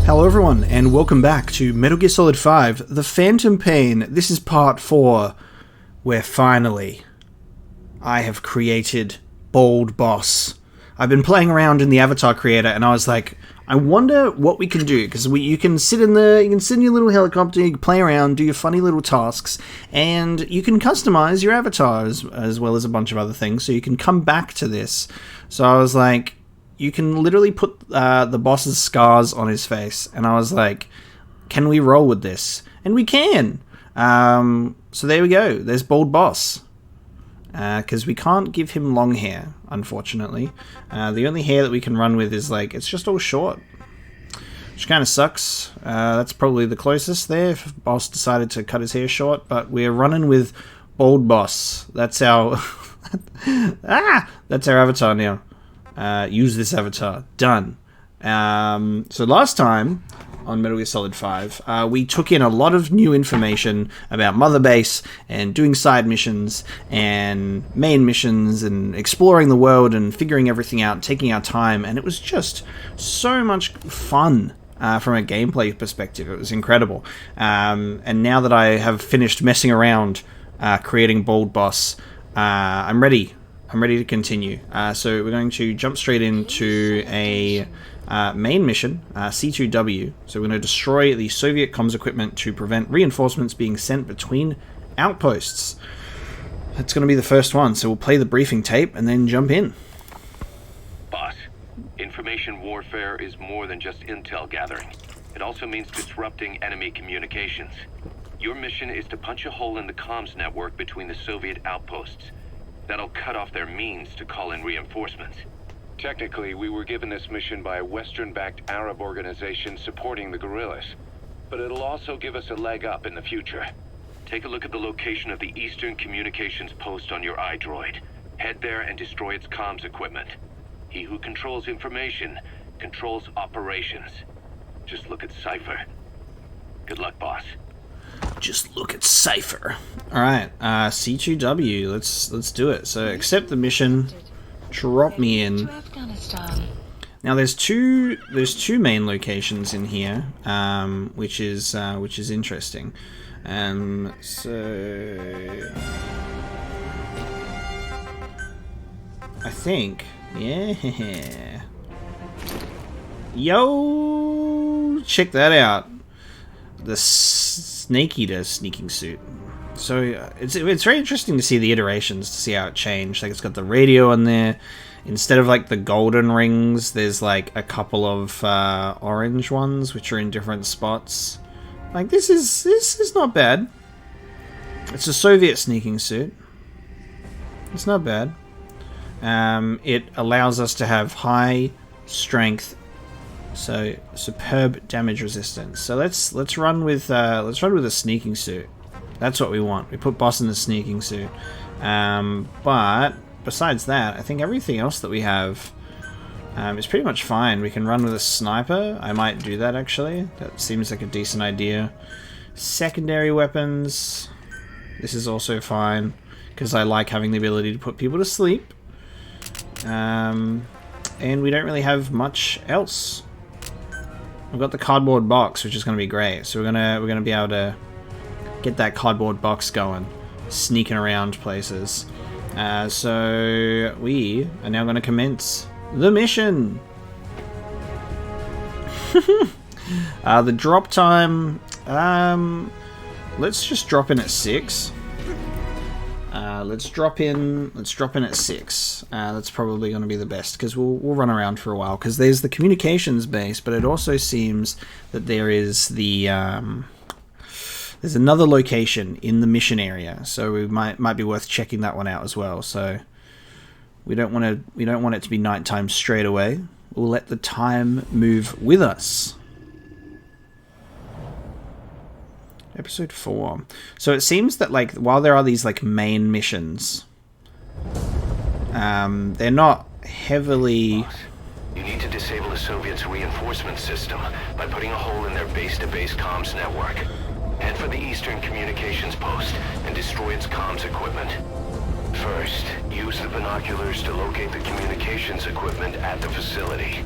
Hello everyone, and welcome back to Metal Gear Solid 5, The Phantom Pain. This is part 4, where finally I have created Bold Boss. I've been playing around in the avatar creator, and I was like, I wonder what we can do, because you can sit in your little helicopter, you can play around, do your funny little tasks, and you can customize your avatar as well as a bunch of other things, so you can come back to this. So I was like, you can literally put the boss's scars on his face, and I was like, can we roll with this? And we can! So there we go, there's Bold Boss. Because we can't give him long hair, unfortunately. The only hair that we can run with is, like, it's just all short. Which kind of sucks. That's probably the closest there if Boss decided to cut his hair short, but we're running with Bold Boss. That's our... That's our avatar now. Use this avatar. Done. So last time on Metal Gear Solid 5, we took in a lot of new information about Mother Base and doing side missions and main missions and exploring the world and figuring everything out, taking our time, and it was just so much fun from a gameplay perspective. It was incredible. And now that I have finished messing around creating Bold Boss, I'm ready. I'm ready to continue. So we're going to jump straight into a main mission, C2W. So we're going to destroy the Soviet comms equipment to prevent reinforcements being sent between outposts. That's going to be the first one, so we'll play the briefing tape and then jump in. Boss, information warfare is more than just intel gathering. It also means disrupting enemy communications. Your mission is to punch a hole in the comms network between the Soviet outposts. That'll cut off their means to call in reinforcements. Technically, we were given this mission by a Western-backed Arab organization supporting the guerrillas, but it'll also give us a leg up in the future. Take a look at the location of the Eastern Communications Post on your iDroid. Head there and destroy its comms equipment. He who controls information controls operations. Just look at Cypher. Good luck, boss. Just look at Cypher. Alright, C2W, let's do it. So accept the mission. Drop me in. Now there's two main locations in here, which is interesting. So I think, yeah. Yo, check that out. The Snake Eater sneaking suit. So it's very interesting to see the iterations, to see how it changed. Like, it's got the radio on there. Instead of like the golden rings, there's like a couple of orange ones which are in different spots. Like, this is not bad. It's a Soviet sneaking suit. It's not bad. It allows us to have high strength, so superb damage resistance. So let's run with a sneaking suit. That's what we want. We put Boss in the sneaking suit. But besides that, I think everything else that we have is pretty much fine. We can run with a sniper. I might do that, actually. That seems like a decent idea. Secondary weapons. This is also fine, because I like having the ability to put people to sleep. And we don't really have much else. We've got the cardboard box, which is going to be great. So we're gonna be able to get that cardboard box going, sneaking around places. So we are now going to commence the mission. The drop time. Let's just drop in at 6. Let's drop in at 6. That's probably going to be the best, because we'll run around for a while. Because there's the communications base, but it also seems that there is the there's another location in the mission area, so we might be worth checking that one out as well. So we don't want it to be nighttime straight away. We'll let the time move with us. Episode 4. So it seems that, like, while there are these like main missions, they're not heavily. You need to disable the Soviets' reinforcement system by putting a hole in their base-to-base comms network. Head for the Eastern Communications Post and destroy its comms equipment. First, use the binoculars to locate the communications equipment at the facility.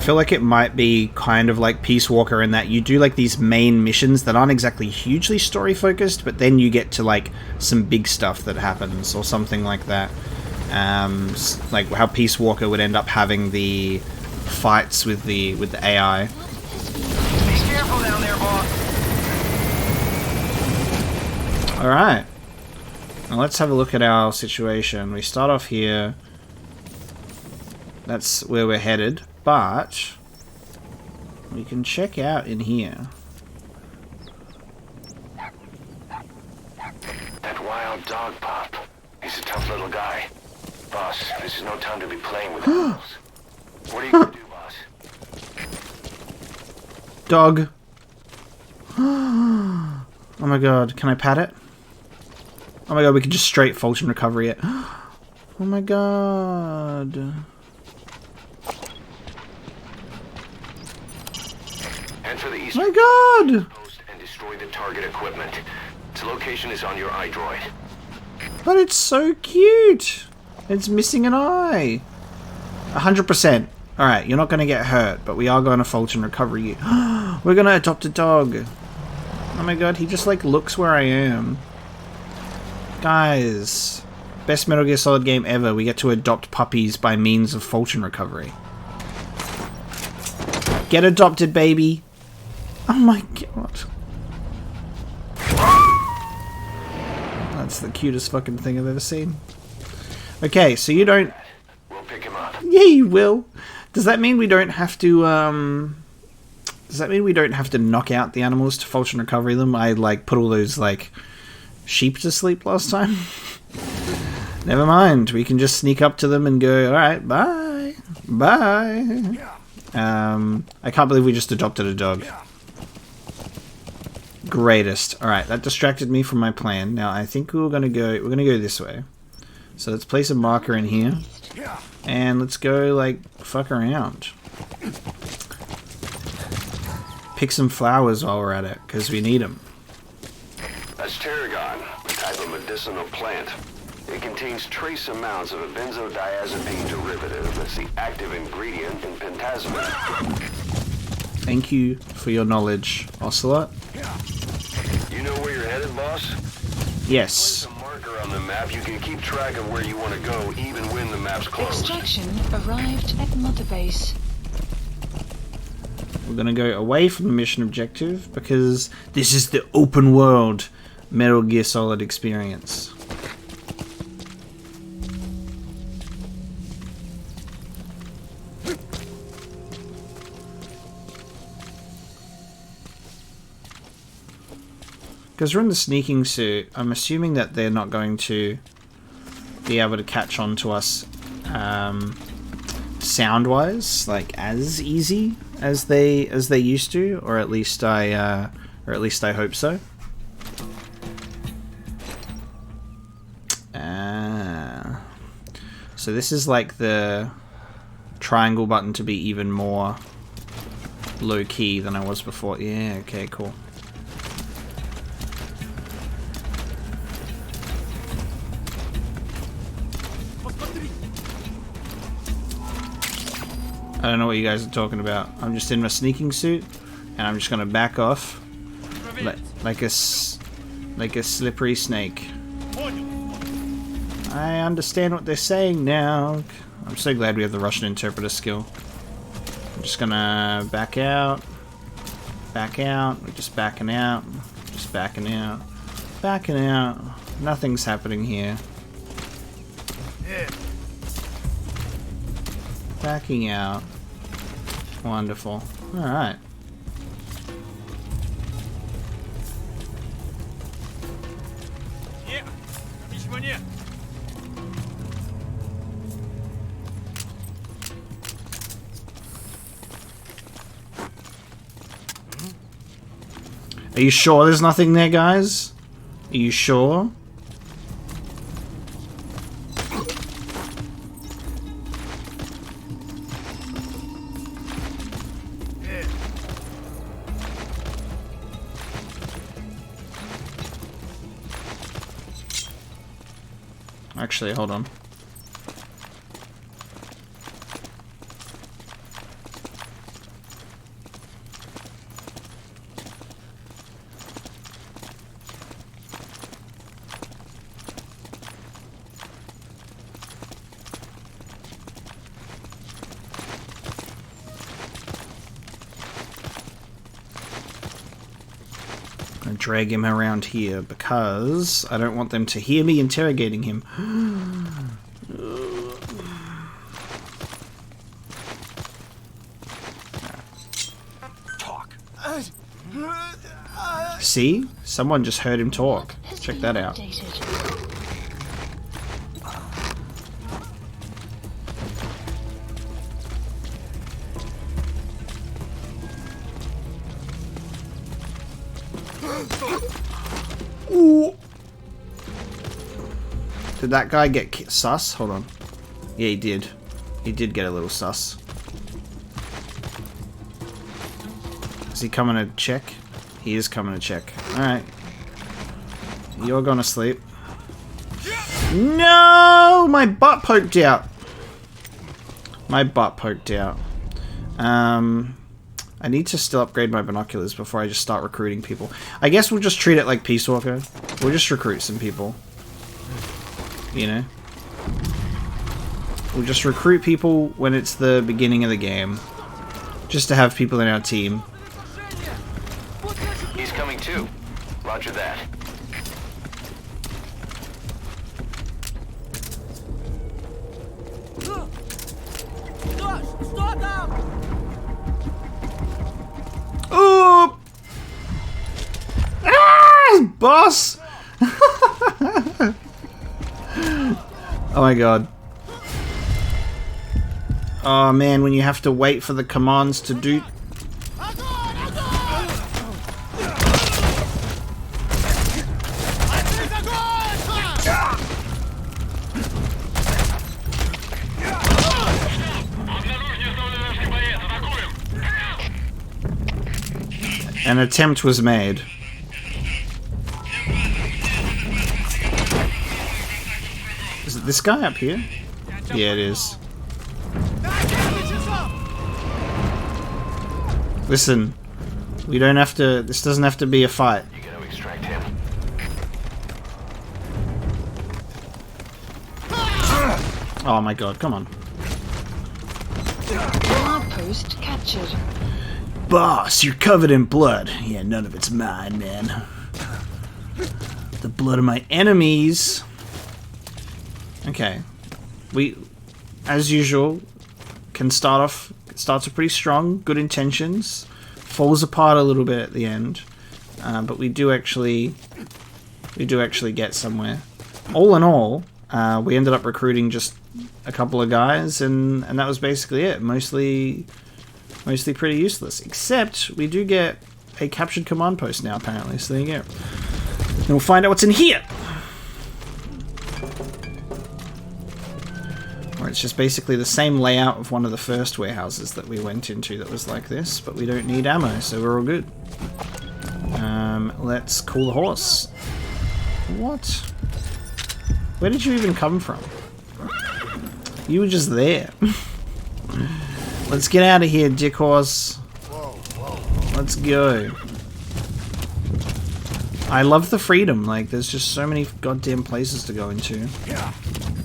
feel like it might be kind of like Peace Walker in that you do like these main missions that aren't exactly hugely story focused, but then you get to like some big stuff that happens or something like that. Like how Peace Walker would end up having the fights with the AI. Be careful down there, boss. All right. Now let's have a look at our situation. We start off here. That's where we're headed, but we can check out in here. That wild dog pup. He's a tough little guy. Boss, this is no time to be playing with animals. What are you gonna do, boss? Dog. Oh my god, can I pat it? Oh my god, we can just straight Fulton recovery it. Oh my god. Head for the east Oh my god! post and destroy the target equipment. Its location is on your iDroid. But it's so cute! It's missing an eye. 100%. Alright, you're not going to get hurt, but we are going to Fulton recover you. We're going to adopt a dog. Oh my god, he just like looks where I am. Guys, best Metal Gear Solid game ever. We get to adopt puppies by means of Fulton recovery. Get adopted, baby. Oh my god. That's the cutest fucking thing I've ever seen. Okay, so you don't... We'll pick him up. Yeah, you will. Does that mean we don't have to, Does that mean we don't have to knock out the animals to Fulton recovery them? I, like, put all those, like, sheep to sleep last time. Never mind. We can just sneak up to them and go, alright, bye. Bye. I can't believe we just adopted a dog. Greatest. Alright, that distracted me from my plan. Now, I think we're gonna go this way. So let's place a marker in here. And let's go, like, fuck around. Pick some flowers while we're at it, because we need them. That's tarragon, a type of medicinal plant. It contains trace amounts of a benzodiazepine derivative that's the active ingredient in pentazimine. Thank you for your knowledge, Ocelot. You know where you're headed, boss? Yes. Place a marker on the map. You can keep track of where you want to go, even when the map's closed. Extraction arrived at Mother Base. We're going to go away from the mission objective because this is the open world Metal Gear Solid experience. Because we're in the sneaking suit, I'm assuming that they're not going to be able to catch on to us sound-wise, like as easy as they used to, or at least I hope so. So this is like the triangle button to be even more low-key than I was before. Yeah, okay, cool. I don't know what you guys are talking about. I'm just in my sneaking suit, and I'm just gonna back off like a slippery snake. I understand what they're saying now. I'm so glad we have the Russian interpreter skill. I'm just gonna back out. Back out. We're just backing out. Just backing out. Backing out. Nothing's happening here. Backing out. Wonderful. Alright. Are you sure there's nothing there, guys? Are you sure? Actually, hold on. And drag him around here because I don't want them to hear me interrogating him. Talk. See? Someone just heard him talk. Check that out. Ooh. Did that guy get sus? Hold on. Yeah, he did. He did get a little sus. Is he coming to check? He is coming to check. Alright. You're gonna sleep. No! My butt poked out. My butt poked out. I need to still upgrade my binoculars before I just start recruiting people. I guess we'll just treat it like Peace Walker. We'll just recruit some people. You know? We'll just recruit people when it's the beginning of the game. Just to have people in our team. He's coming too. Roger that. Oh! Ah! Boss! Oh my god. Oh man, when you have to wait for the commands to do... An attempt was made. Is it this guy up here? Yeah, it is. Listen, we don't have to... This doesn't have to be a fight. You gotta extract him. Oh my god, come on. Outpost captured. Boss, you're covered in blood. Yeah, none of it's mine, man. The blood of my enemies. Okay. We, as usual, can start off... Starts off pretty strong, good intentions. Falls apart a little bit at the end. But we do actually get somewhere. All in all, we ended up recruiting just a couple of guys, and that was basically it. Mostly pretty useless. Except we do get a captured command post now, apparently. So there you go. And we'll find out what's in here. Or it's just basically the same layout of one of the first warehouses that we went into that was like this, but we don't need ammo, so we're all good. Let's call the horse. What? Where did you even come from? You were just there. Let's get out of here, dick horse. Let's go. I love the freedom. Like, there's just so many goddamn places to go into.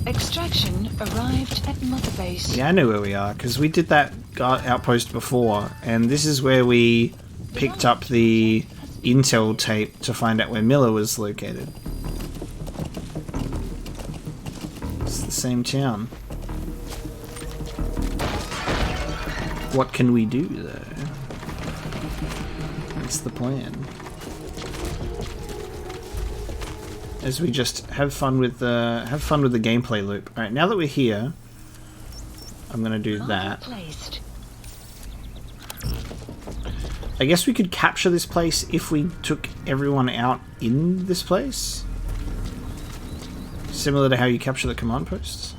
Extraction arrived at Mother Base. Yeah, I know where we are, because we did that outpost before, and this is where we picked up the intel tape to find out where Miller was located. It's the same town. What can we do, though? That's the plan. As we just have fun with the gameplay loop. All right, now that we're here, I'm gonna do that. I guess we could capture this place if we took everyone out in this place, similar to how you capture the command posts.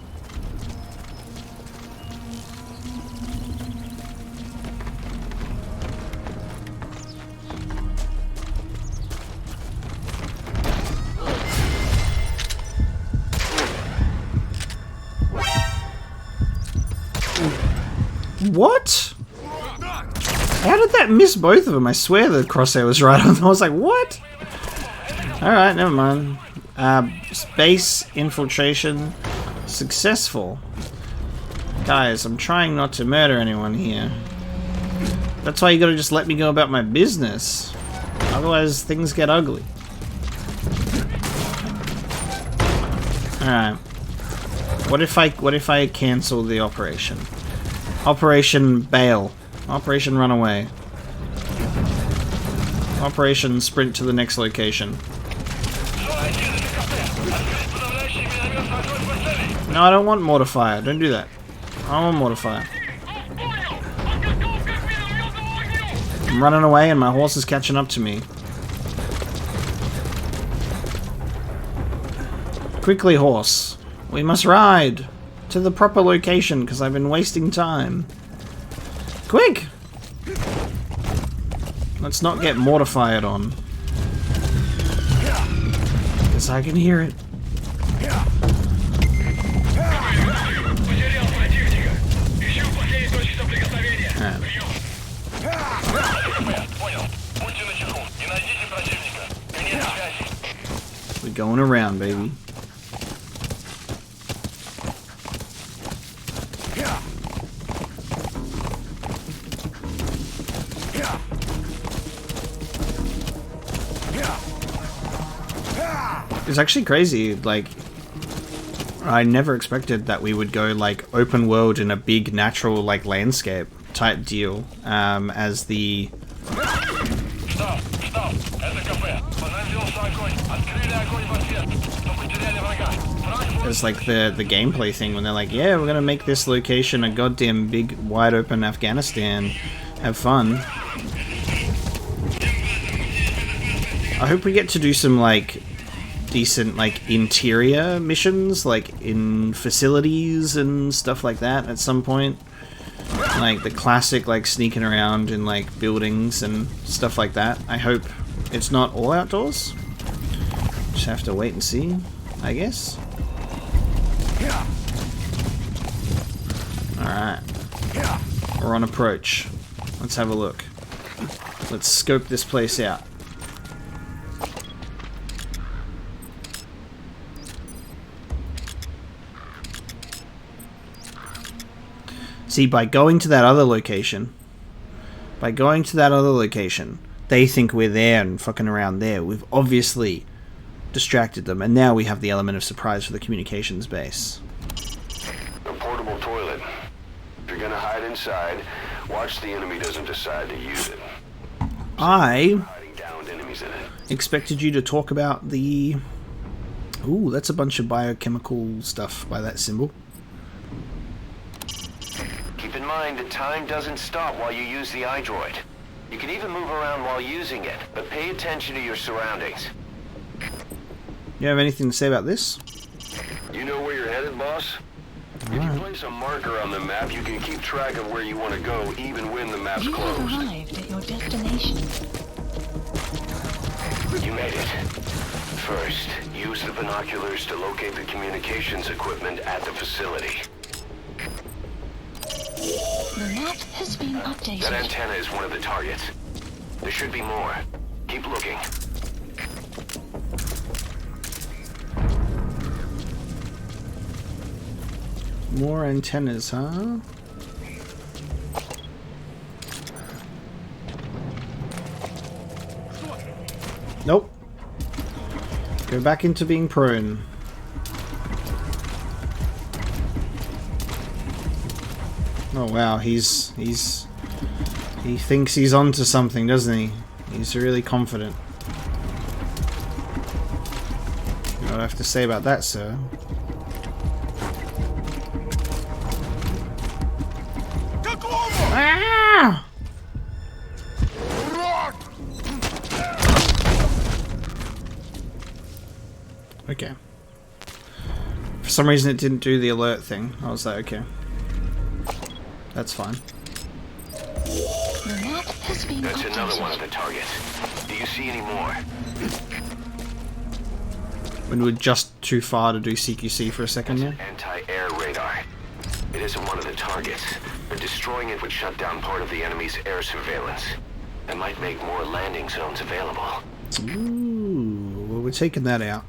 What? How did that miss both of them? I swear the crosshair was right on. I was like, what? Alright, never mind. Space infiltration successful. Guys, I'm trying not to murder anyone here. That's why you gotta just let me go about my business. Otherwise, things get ugly. Alright. What if I cancel the operation? Operation bail. Operation run away. Operation sprint to the next location. No, I don't want mortifier. Don't do that. I don't want mortifier. I'm running away and my horse is catching up to me. Quickly, horse. We must ride to the proper location because I've been wasting time. Quick! Let's not get mortified on. Because I can hear it. We're going around, baby. It's actually crazy, like, I never expected that we would go, like, open world in a big natural, like, landscape type deal, as the... It's like the gameplay thing when they're like, yeah, we're gonna make this location a goddamn big, wide open Afghanistan. Have fun. I hope we get to do some, like, decent, like, interior missions, like, in facilities and stuff like that at some point. Like, the classic, like, sneaking around in, like, buildings and stuff like that. I hope it's not all outdoors. Just have to wait and see, I guess. Alright. We're on approach. Let's have a look. Let's scope this place out. See, by going to that other location, they think we're there and fucking around there. We've obviously distracted them, and now we have the element of surprise for the communications base. A portable toilet. If you're gonna hide inside, watch the enemy doesn't decide to use it. I Hiding downed enemies in it. expected you to talk about the... Ooh, that's a bunch of biochemical stuff by that symbol. Keep in mind that time doesn't stop while you use the iDroid. You can even move around while using it, but pay attention to your surroundings. You have anything to say about this? You know where you're headed, boss? If you place a marker on the map, you can keep track of where you want to go, even when the map's You have closed. arrived at your destination. You made it. First, use the binoculars to locate the communications equipment at the facility. The map has been That updated. antenna is one of the targets. There should be more. Keep looking. More antennas, huh? Nope. Go back into being prone. Oh wow, he thinks he's onto something, doesn't he? He's really confident. You know what I have to say about that, sir? Ah! Okay. For some reason it didn't do the alert thing. I was like, okay. That's fine. The map has been That's another one of updated. the targets. Do you see any more? When we're just too far to do CQC for a second, yeah? Anti-air radar. It isn't one of the targets, but destroying it would shut down part of the enemy's air surveillance. It might make more landing zones available. Ooh, well, we're taking that out.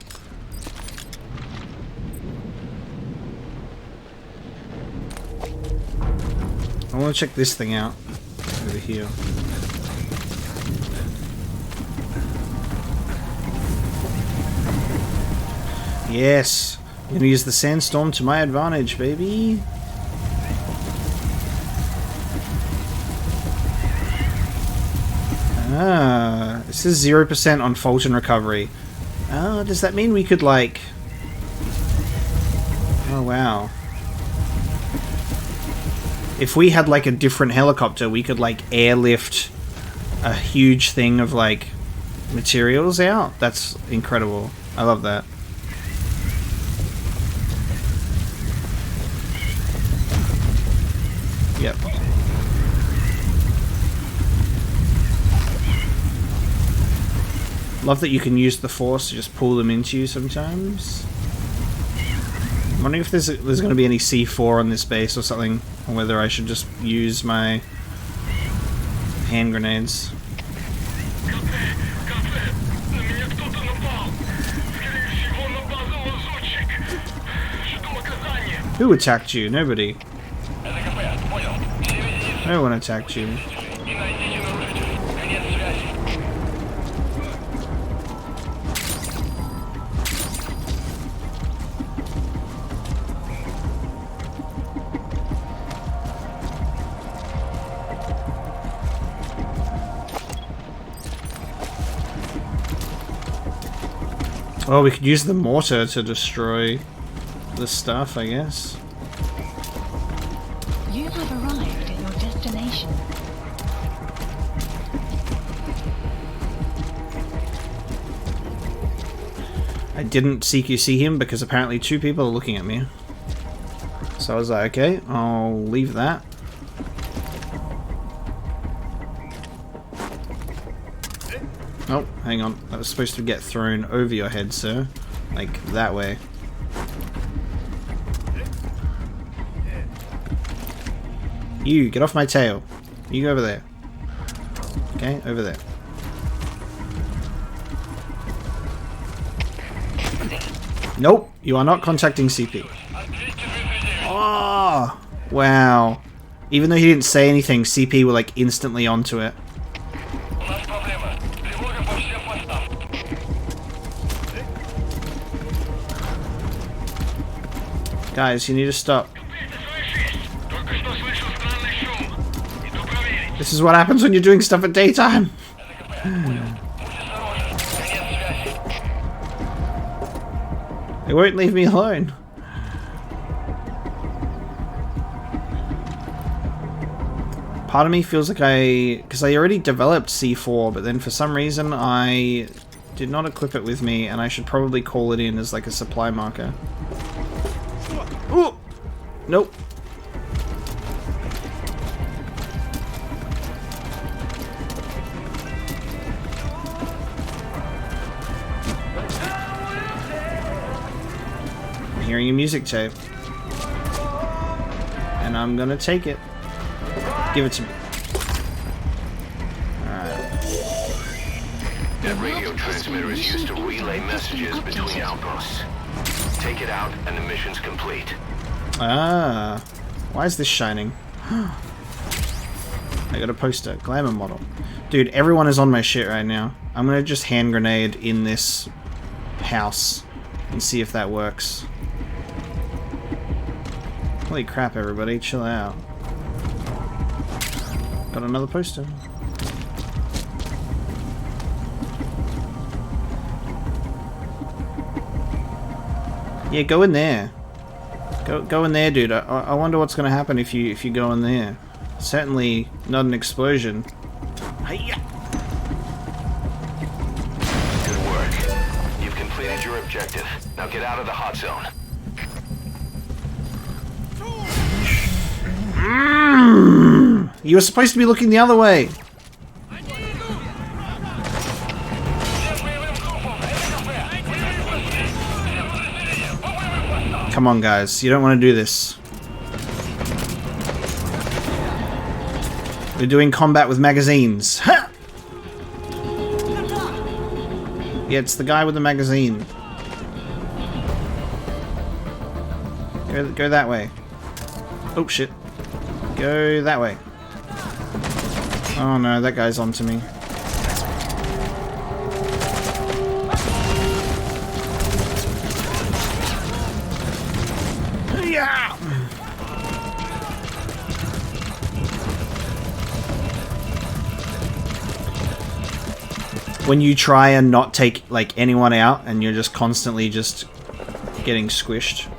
I want to check this thing out over here. Yes. I'm gonna use the sandstorm to my advantage, baby. Ah, this is 0% on Fulton recovery. Oh, does that mean we could, like... Oh, wow. If we had, like, a different helicopter, we could, like, airlift a huge thing of, like, materials out. That's incredible. I love that. Yep. Love that you can use the force to just pull them into you sometimes. I'm wondering if there's going to be any C4 on this base or something, or whether I should just use my hand grenades. Who attacked you? Nobody. No one attacked you. Oh, we could use the mortar to destroy the stuff, I guess. You have arrived at your destination. I didn't CQC him because apparently 2 people are looking at me. So I was like, okay, I'll leave that. Oh, hang on. That was supposed to get thrown over your head, sir. Like, that way. You, get off my tail. You go over there. Okay, over there. Nope, you are not contacting CP. Oh, wow. Even though he didn't say anything, CP were like instantly onto it. Guys, you need to stop. This is what happens when you're doing stuff at daytime. They won't leave me alone. Part of me feels like because I already developed C4, but then for some reason I did not equip it with me, and I should probably call it in as like a supply marker. Ooh! Nope. I'm hearing a music tape. And I'm gonna take it. Give it to me. Alright. That radio transmitter is used to relay messages between outposts. Take it out and the mission's complete. Ah. Why is this shining? I got a poster. Glamour model. Dude, everyone is on my shit right now. I'm gonna just hand grenade in this house and see if that works. Holy crap, everybody. Chill out. Got another poster. Yeah, go in there. Go in there, dude. I wonder what's gonna happen if you go in there. Certainly not an explosion. Hiya! Good work. You've completed your objective. Now get out of the hot zone. You were supposed to be looking the other way. Come on, guys. You don't want to do this. We're doing combat with magazines. Ha! Yeah, it's the guy with the magazine. Go that way. Oh, shit. Go that way. Oh no, that guy's onto me. when you try and not take like anyone out and you're just constantly just getting squished.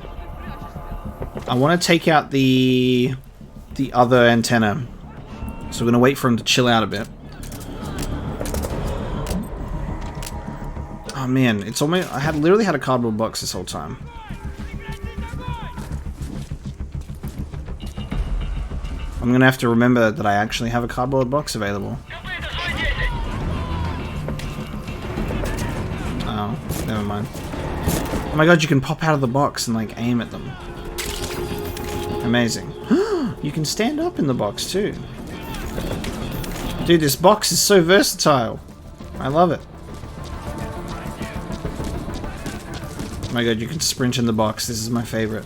I want to take out the other antenna, so we're gonna wait for him to chill out a bit. Oh man, it's almost, I had literally had a cardboard box this whole time. I'm gonna have to remember that I actually have a cardboard box available. Oh, never mind. Oh my god, you can pop out of the box and like aim at them. Amazing. You can stand up in the box too. Dude, this box is so versatile. I love it. Oh my god, you can sprint in the box. This is my favorite.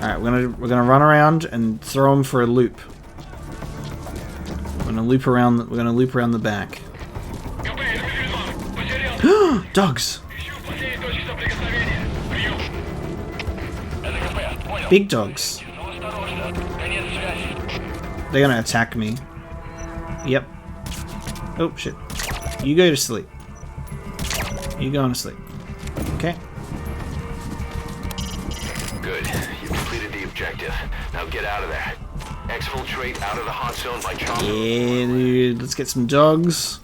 Alright, we're gonna run around and throw him for a loop. We're gonna loop around the back. Dogs! Big dogs. They're gonna attack me. Yep. Oh shit. You go to sleep. You going to sleep. Okay. Good. You completed the objective. Now get out of there. Exfiltrate out of the hot zone by chopping. Yeah, dude. Let's get some dogs.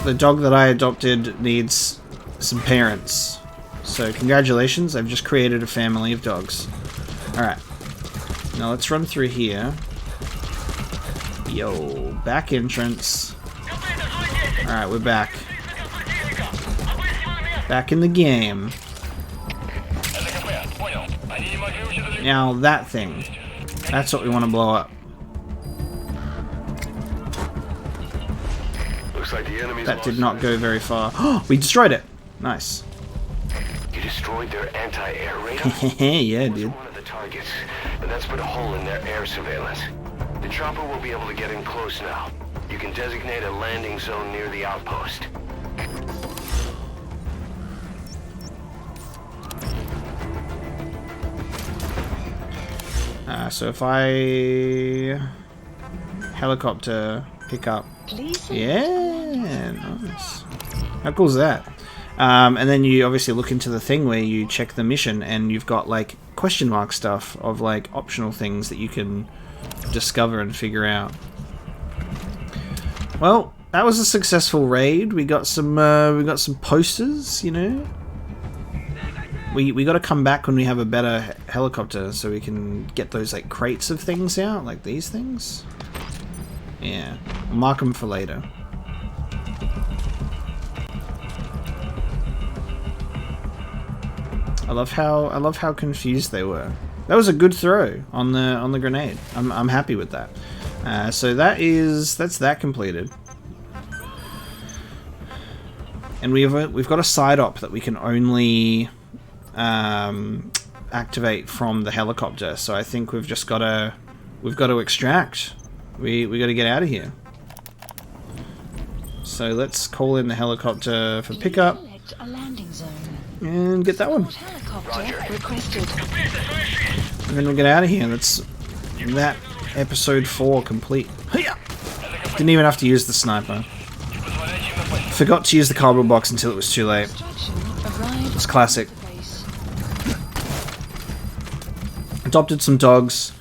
The dog that I adopted needs some parents. So congratulations, I've just created a family of dogs. Alright. Now let's run through here. Yo, back entrance. Alright, we're back. Back in the game. Now that thing. That's what we want to blow up. Looks like the enemy's That did not go very far. Oh, we destroyed it. Nice. You destroyed their anti-air radar? Yeah, Was dude. one of the targets, and that's put a hole in their air surveillance. The chopper will be able to get in close now. You can designate a landing zone near the outpost. So if I helicopter pick up, yeah, nice. How cool is that? And then you obviously look into the thing where you check the mission, and you've got like question mark stuff of like optional things that you can discover and figure out. Well, that was a successful raid. We got some posters, you know. We got to come back when we have a better helicopter so we can get those like crates of things out, like these things. Yeah, I'll mark them for later. I love how confused they were. That was a good throw on the grenade. I'm happy with that. So that's that completed. And we've got a side op that we can only activate from the helicopter. So I think we've got to extract. We got to get out of here. So let's call in the helicopter for pickup A landing zone. and get that one. Helicopter requested. And then we get out of here. That's that episode 4 complete. Hiya! Didn't even have to use the sniper. Forgot to use the cardboard box until it was too late. It's classic. Adopted some dogs.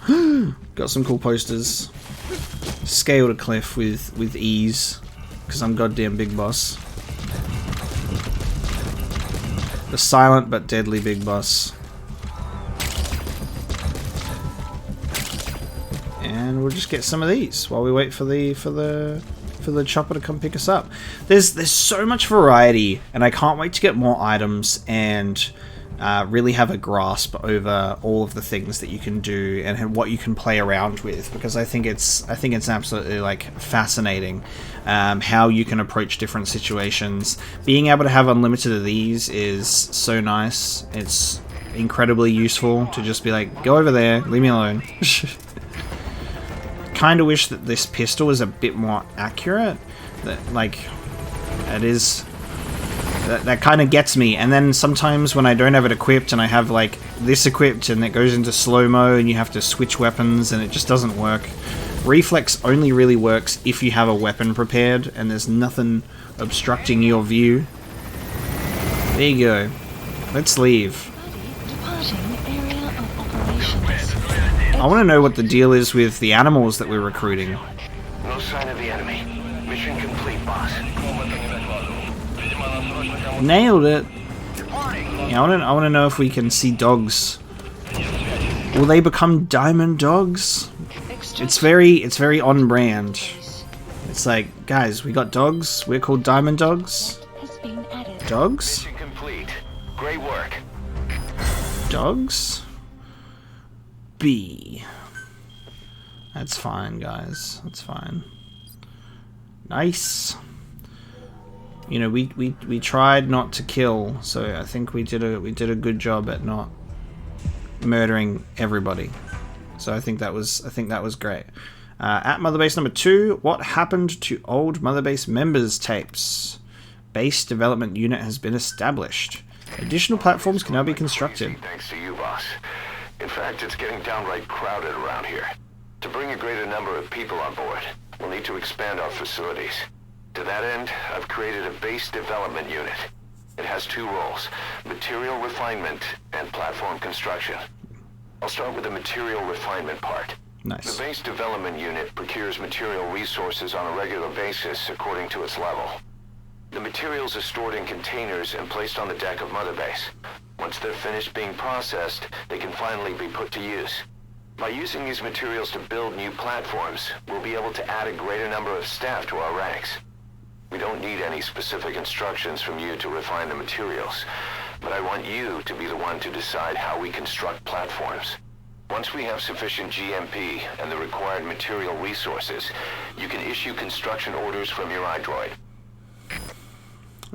Got some cool posters. Scaled a cliff with ease, because I'm goddamn big boss. The silent but deadly big boss. And we'll just get some of these while we wait for the chopper to come pick us up. There's so much variety, and I can't wait to get more items and really have a grasp over all of the things that you can do and what you can play around with, because I think it's absolutely like fascinating how you can approach different situations. Being able to have unlimited of these is so nice. It's incredibly useful to just be like, go over there, leave me alone. Kind of wish that this pistol was a bit more accurate. That like it is. That kind of gets me. And then sometimes when I don't have it equipped and I have like this equipped and it goes into slow-mo and you have to switch weapons and it just doesn't work. Reflex only really works if you have a weapon prepared and there's nothing obstructing your view. There you go. Let's leave. Departing area of operations. I want to know what the deal is with the animals that we're recruiting. No sign of the enemy. Mission complete, boss. Nailed it. Yeah, I want to know if we can see dogs. Will they become diamond dogs? It's very on brand. It's like, guys, we got dogs. We're called diamond dogs. Has been added. Dogs? Mission complete. Great work. Dogs? B. That's fine, guys. That's fine. Nice. You know, we tried not to kill, so I think we did a good job at not murdering everybody. So I think that was great. At Mother Base number 2, what happened to old Mother Base members tapes? Base development unit has been established. Additional platforms can now be constructed. Thanks to you, boss. In fact, it's getting downright crowded around here. To bring a greater number of people on board, we'll need to expand our facilities. To that end, I've created a base development unit. It has 2 roles, material refinement and platform construction. I'll start with the material refinement part. Nice. The base development unit procures material resources on a regular basis according to its level. The materials are stored in containers and placed on the deck of Mother Base. Once they're finished being processed, they can finally be put to use. By using these materials to build new platforms, we'll be able to add a greater number of staff to our ranks. We don't need any specific instructions from you to refine the materials, but I want you to be the one to decide how we construct platforms. Once we have sufficient GMP and the required material resources, you can issue construction orders from your iDroid.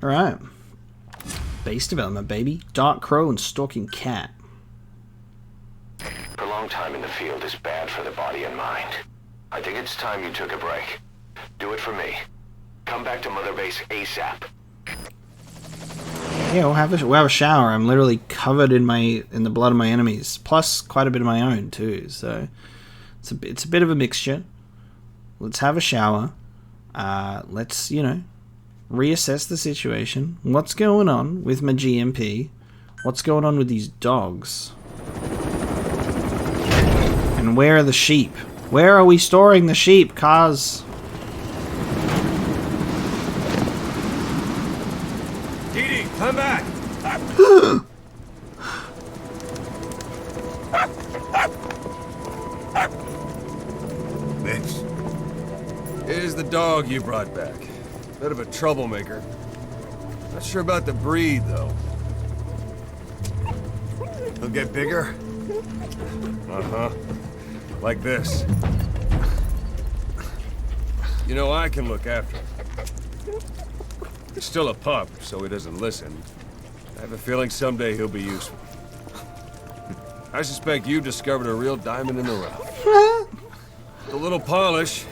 Alright. Base development, baby. Dark Crow and Stalking Cat. Prolonged time in the field is bad for the body and mind. I think it's time you took a break. Do it for me. Come back to Mother Base ASAP. Yeah, we'll have a shower. I'm literally covered in the blood of my enemies, plus quite a bit of my own too. So it's a bit of a mixture. Let's have a shower. Let's reassess the situation. What's going on with my GMP? What's going on with these dogs? And where are the sheep? Where are we storing the sheep, cars? Didi, come back! This is the dog you brought back. Bit of a troublemaker. Not sure about the breed, though. He'll get bigger? Uh-huh. Like this. You know, I can look after him. He's still a pup, so he doesn't listen. I have a feeling someday he'll be useful. I suspect you discovered a real diamond in the rough. With a little polish,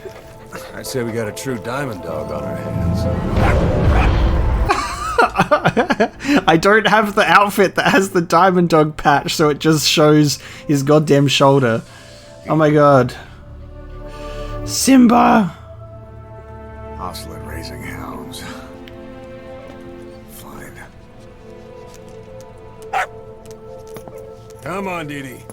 I'd say we got a true diamond dog on our hands. I don't have the outfit that has the diamond dog patch, so it just shows his goddamn shoulder. Oh my god. Simba! Ocelot raising hounds. Fine. Come on, Didi.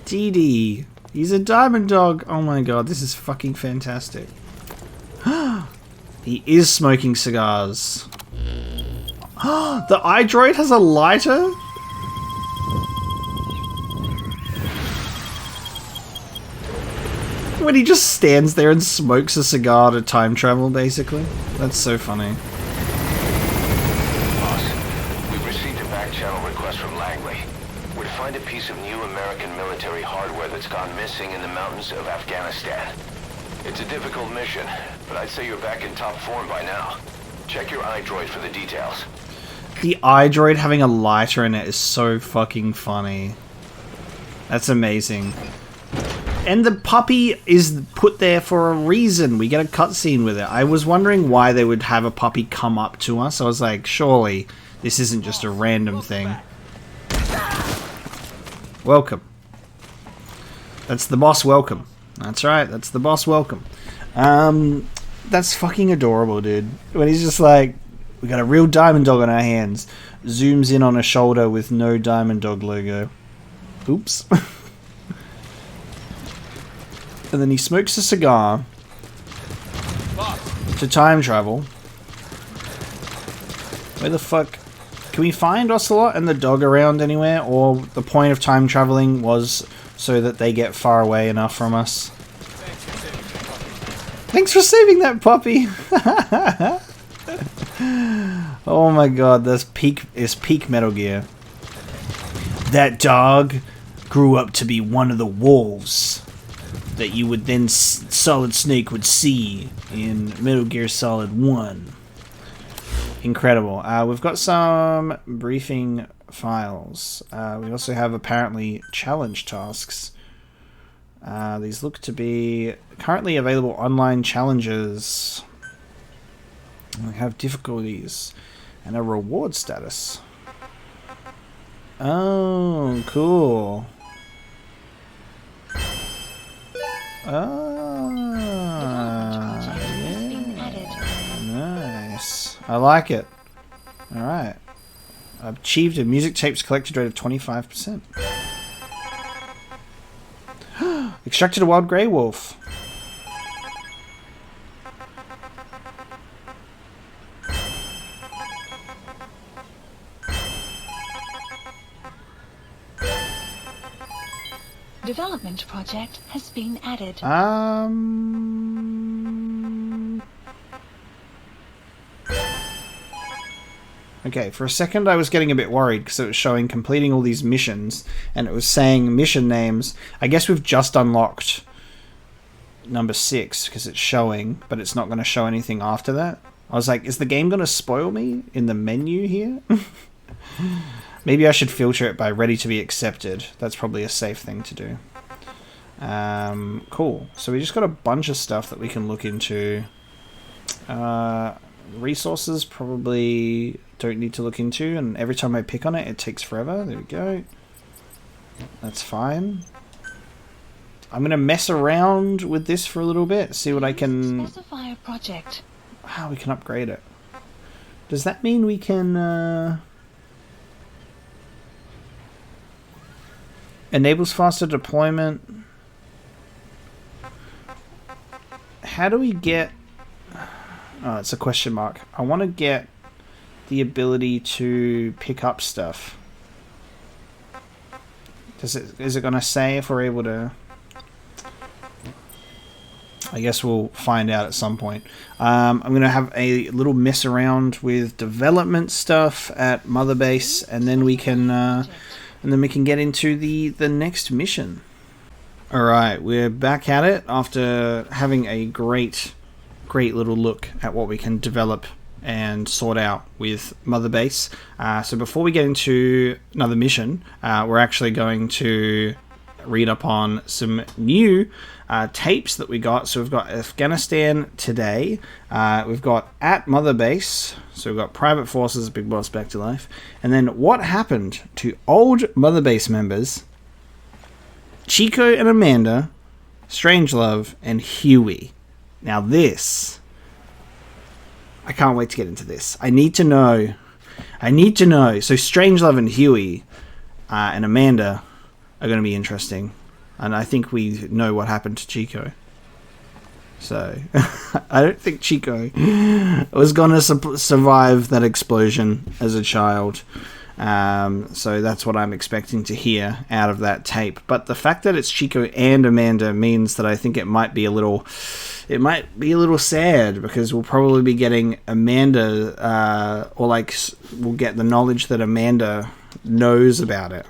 Didi. He's a diamond dog. Oh my god, this is fucking fantastic. He is smoking cigars. The iDroid has a lighter? When he just stands there and smokes a cigar to time travel, basically. That's so funny. Boss, we've received a back-channel request from Langley. We're to find a piece of new American military hardware that's gone missing in the mountains of Afghanistan. It's a difficult mission, but I'd say you're back in top form by now. Check your iDroid for the details. The iDroid having a lighter in it is so fucking funny. That's amazing. And the puppy is put there for a reason. We get a cutscene with it. I was wondering why they would have a puppy come up to us. I was like, surely this isn't just a random thing. Welcome. That's the boss welcome. That's right. That's the boss welcome. That's fucking adorable, dude. When he's just like, we got a real Diamond Dog on our hands. Zooms in on a shoulder with no Diamond Dog logo. Oops. And then he smokes a cigar to time travel. Where the fuck... Can we find Ocelot and the dog around anywhere? Or the point of time traveling was so that they get far away enough from us? Thanks for saving that puppy! Oh my god, this is peak Metal Gear. That dog grew up to be one of the wolves that you would then Solid Snake would see in Metal Gear Solid 1. Incredible. We've got some briefing files. We also have apparently challenge tasks. These look to be currently available online challenges. We have difficulties and a reward status. Oh, cool. Nice. I like it. Alright. I've achieved a music tapes collected rate of 25%. Extracted a wild grey wolf. Development project has been added. Okay, for a second I was getting a bit worried because it was showing completing all these missions and it was saying mission names. I guess we've just unlocked number 6 because it's showing, but it's not going to show anything after that. I was like, is the game going to spoil me in the menu here? Maybe I should filter it by ready to be accepted. That's probably a safe thing to do. Cool. So we just got a bunch of stuff that we can look into. Resources probably don't need to look into, and every time I pick on it, it takes forever. There we go. That's fine. I'm going to mess around with this for a little bit, see what I can... Specify a project. Wow, we can upgrade it. Does that mean we can... Enables faster deployment. How do we get... Oh, it's a question mark. I want to get the ability to pick up stuff. Is it going to say if we're able to... I guess we'll find out at some point. I'm going to have a little mess around with development stuff at Mother Base, and then we can... And then we can get into the next mission. Alright, we're back at it after having a great little look at what we can develop and sort out with Mother Base. So before we get into another mission, we're actually going to read up on some new tapes that we got. So we've got Afghanistan today. We've got at Mother Base. So we've got Private Forces, Big Boss Back to Life. And then what happened to old Mother Base members Chico and Amanda, Strangelove, and Huey. Now this, I can't wait to get into this. I need to know. So Strangelove and Huey and Amanda are going to be interesting. And I think we know what happened to Chico. So, I don't think Chico was going to survive that explosion as a child. So that's what I'm expecting to hear out of that tape. But the fact that it's Chico and Amanda means that I think it might be a little sad, because we'll probably be getting Amanda, we'll get the knowledge that Amanda knows about it.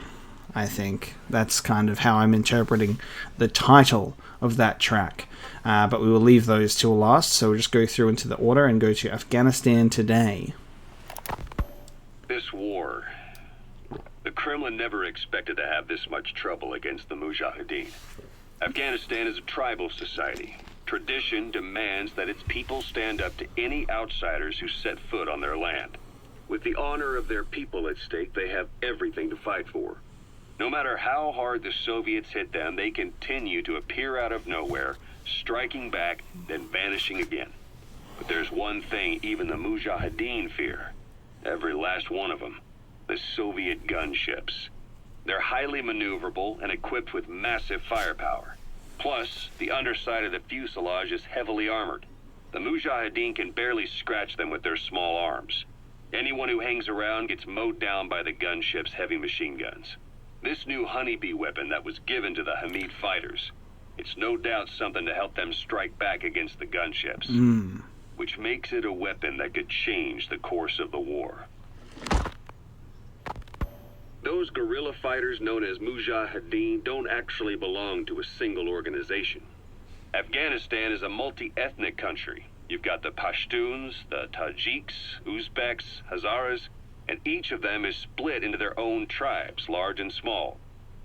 I think that's kind of how I'm interpreting the title of that track. But we will leave those till last, so we'll just go through into the order and go to Afghanistan today. This war, the Kremlin never expected to have this much trouble against the Mujahideen. Afghanistan is a tribal society. Tradition demands that its people stand up to any outsiders who set foot on their land. With the honor of their people at stake, they have everything to fight for. No matter how hard the Soviets hit them, they continue to appear out of nowhere, striking back, then vanishing again. But there's one thing even the Mujahideen fear. Every last one of them. The Soviet gunships. They're highly maneuverable and equipped with massive firepower. Plus, the underside of the fuselage is heavily armored. The Mujahideen can barely scratch them with their small arms. Anyone who hangs around gets mowed down by the gunship's heavy machine guns. This new honeybee weapon that was given to the Hamid fighters, it's no doubt something to help them strike back against the gunships. Which makes it a weapon that could change the course of the war. Those guerrilla fighters known as Mujahideen don't actually belong to a single organization. Afghanistan is a multi-ethnic country. You've got the Pashtuns, the Tajiks, Uzbeks, Hazaras, and each of them is split into their own tribes, large and small.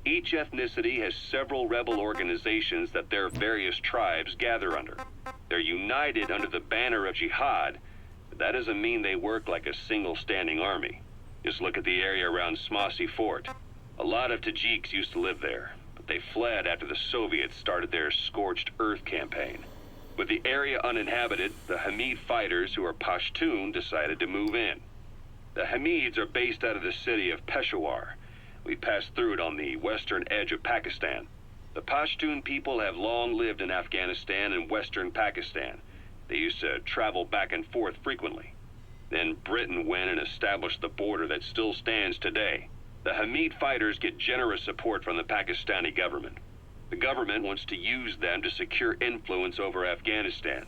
Each ethnicity has several rebel organizations that their various tribes gather under. They're united under the banner of jihad, but that doesn't mean they work like a single standing army. Just look at the area around Smasi Fort. A lot of Tajiks used to live there, but they fled after the Soviets started their Scorched Earth campaign. With the area uninhabited, the Hamid fighters, who are Pashtun, decided to move in. The Hamids are based out of the city of Peshawar. We passed through it on the western edge of Pakistan. The Pashtun people have long lived in Afghanistan and western Pakistan. They used to travel back and forth frequently. Then Britain went and established the border that still stands today. The Hamid fighters get generous support from the Pakistani government. The government wants to use them to secure influence over Afghanistan.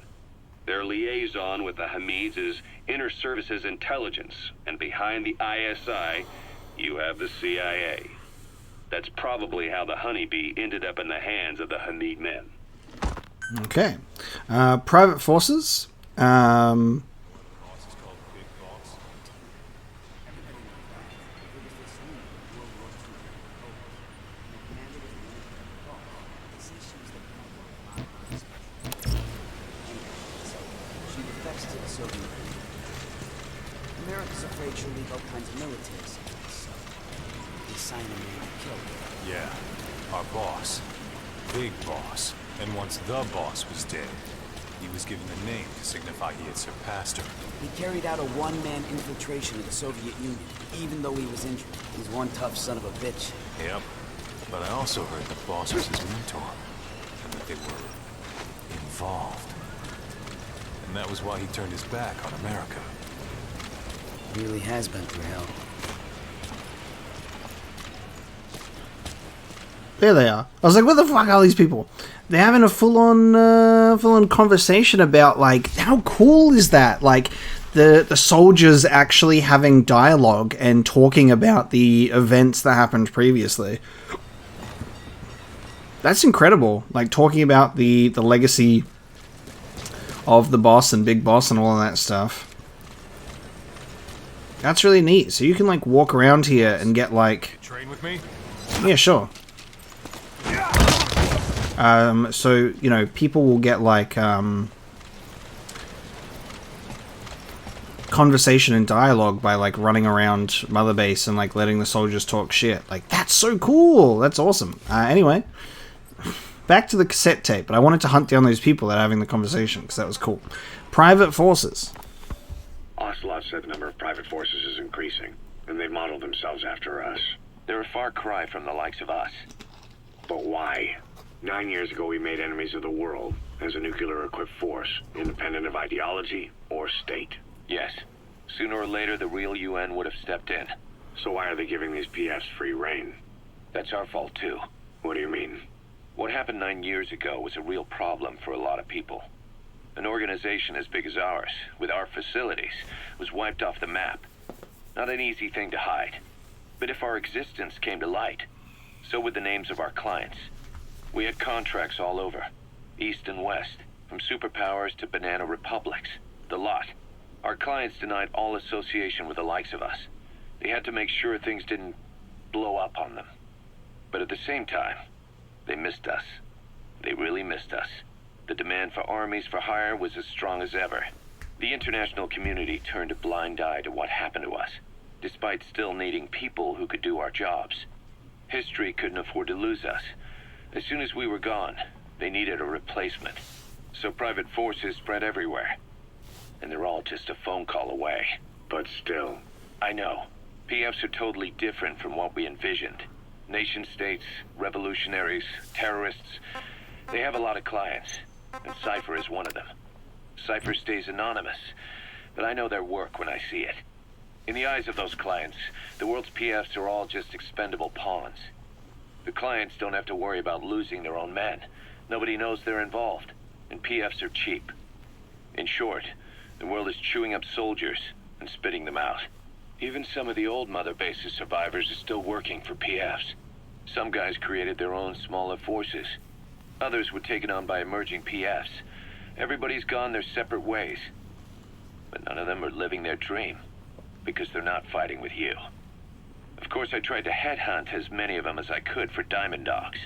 Their liaison with the Hamids is Inter-Services Intelligence, and behind the ISI, you have the CIA. That's probably how the honeybee ended up in the hands of the Hamid men. Okay. Private forces. America's afraid she'll leak all kinds of military secrets, so they sign a man to kill her. Yeah, our boss. Big boss. And once the boss was dead, he was given a name to signify he had surpassed her. He carried out a one-man infiltration of the Soviet Union, even though he was injured. He's one tough son of a bitch. Yep. But I also heard the boss was his mentor, and that they were involved. And that was why he turned his back on America. He really has been through hell. There they are. I was like, where the fuck are these people? They're having a full-on conversation about, like, how cool is that? Like, the soldiers actually having dialogue and talking about the events that happened previously. That's incredible. Like, talking about the legacy of the boss and Big Boss and all of that stuff. That's really neat. So you can, like, walk around here and get, like... Train with me? Yeah, sure. So, you know, people will get, like, conversation and dialogue by, like, running around Mother Base and, like, letting the soldiers talk shit. Like, that's so cool! That's awesome. Anyway, back to the cassette tape. But I wanted to hunt down those people that are having the conversation, because that was cool. Private forces. Ocelot said the number of private forces is increasing, and they've modeled themselves after us. They're a far cry from the likes of us. But why? 9 years ago, we made enemies of the world as a nuclear-equipped force, independent of ideology or state. Yes. Sooner or later, the real UN would have stepped in. So why are they giving these PFs free rein? That's our fault, too. What do you mean? What happened 9 years ago was a real problem for a lot of people. An organization as big as ours, with our facilities, was wiped off the map. Not an easy thing to hide. But if our existence came to light, so would the names of our clients. We had contracts all over, east and west, from superpowers to banana republics, the lot. Our clients denied all association with the likes of us. They had to make sure things didn't blow up on them. But at the same time, they missed us. They really missed us. The demand for armies for hire was as strong as ever. The international community turned a blind eye to what happened to us, despite still needing people who could do our jobs. History couldn't afford to lose us. As soon as we were gone, they needed a replacement. So private forces spread everywhere. And they're all just a phone call away. But still. I know. PFs are totally different from what we envisioned. Nation-states, revolutionaries, terrorists. They have a lot of clients. And Cypher is one of them. Cypher stays anonymous. But I know their work when I see it. In the eyes of those clients, the world's PFs are all just expendable pawns. The clients don't have to worry about losing their own men. Nobody knows they're involved. And PFs are cheap. In short, the world is chewing up soldiers and spitting them out. Even some of the old Mother Base's survivors are still working for PFs. Some guys created their own smaller forces. Others were taken on by emerging PFs. Everybody's gone their separate ways. But none of them are living their dream, because they're not fighting with you. Of course, I tried to headhunt as many of them as I could for Diamond Dogs.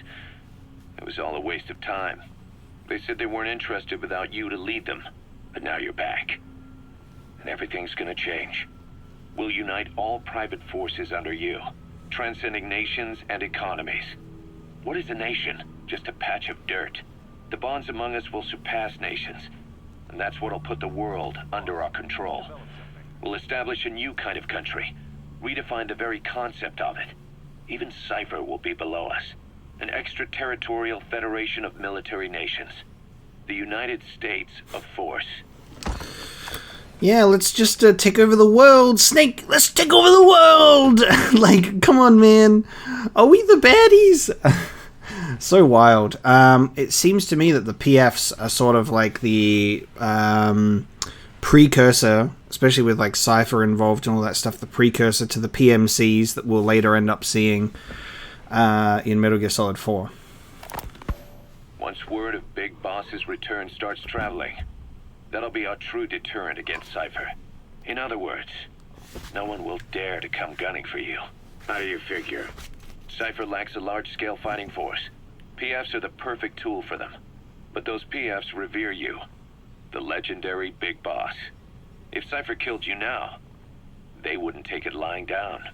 It was all a waste of time. They said they weren't interested without you to lead them, but now you're back. And everything's gonna change. We'll unite all private forces under you, transcending nations and economies. What is a nation? Just a patch of dirt. The bonds among us will surpass nations, and that's what'll put the world under our control. We'll establish a new kind of country, redefine the very concept of it. Even Cypher will be below us. An extraterritorial federation of military nations. The United States of Force. Yeah, let's just take over the world, Snake! Let's take over the world! Like, come on, man. Are we the baddies? So wild. It seems to me that the PFs are sort of like the precursor, especially with like Cypher involved and all that stuff, the precursor to the PMCs that we'll later end up seeing in Metal Gear Solid 4. Once word of Big Boss's return starts traveling, that'll be our true deterrent against Cypher. In other words, no one will dare to come gunning for you. How do you figure? Cypher lacks a large-scale fighting force. PFs are the perfect tool for them. But those PFs revere you, the legendary Big Boss. If Cypher killed you now, they wouldn't take it lying down.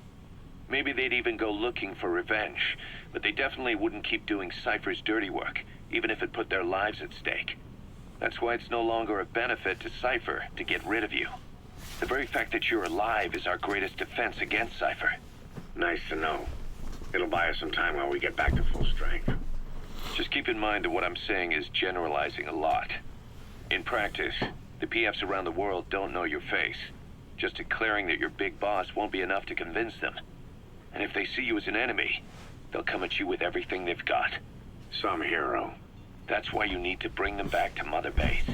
Maybe they'd even go looking for revenge, but they definitely wouldn't keep doing Cypher's dirty work, even if it put their lives at stake. That's why it's no longer a benefit to Cypher to get rid of you. The very fact that you're alive is our greatest defense against Cypher. Nice to know. It'll buy us some time while we get back to full strength. Just keep in mind that what I'm saying is generalizing a lot. In practice, the PFs around the world don't know your face. Just declaring that you're Big Boss won't be enough to convince them. And if they see you as an enemy, they'll come at you with everything they've got. Some hero. That's why you need to bring them back to Mother Base.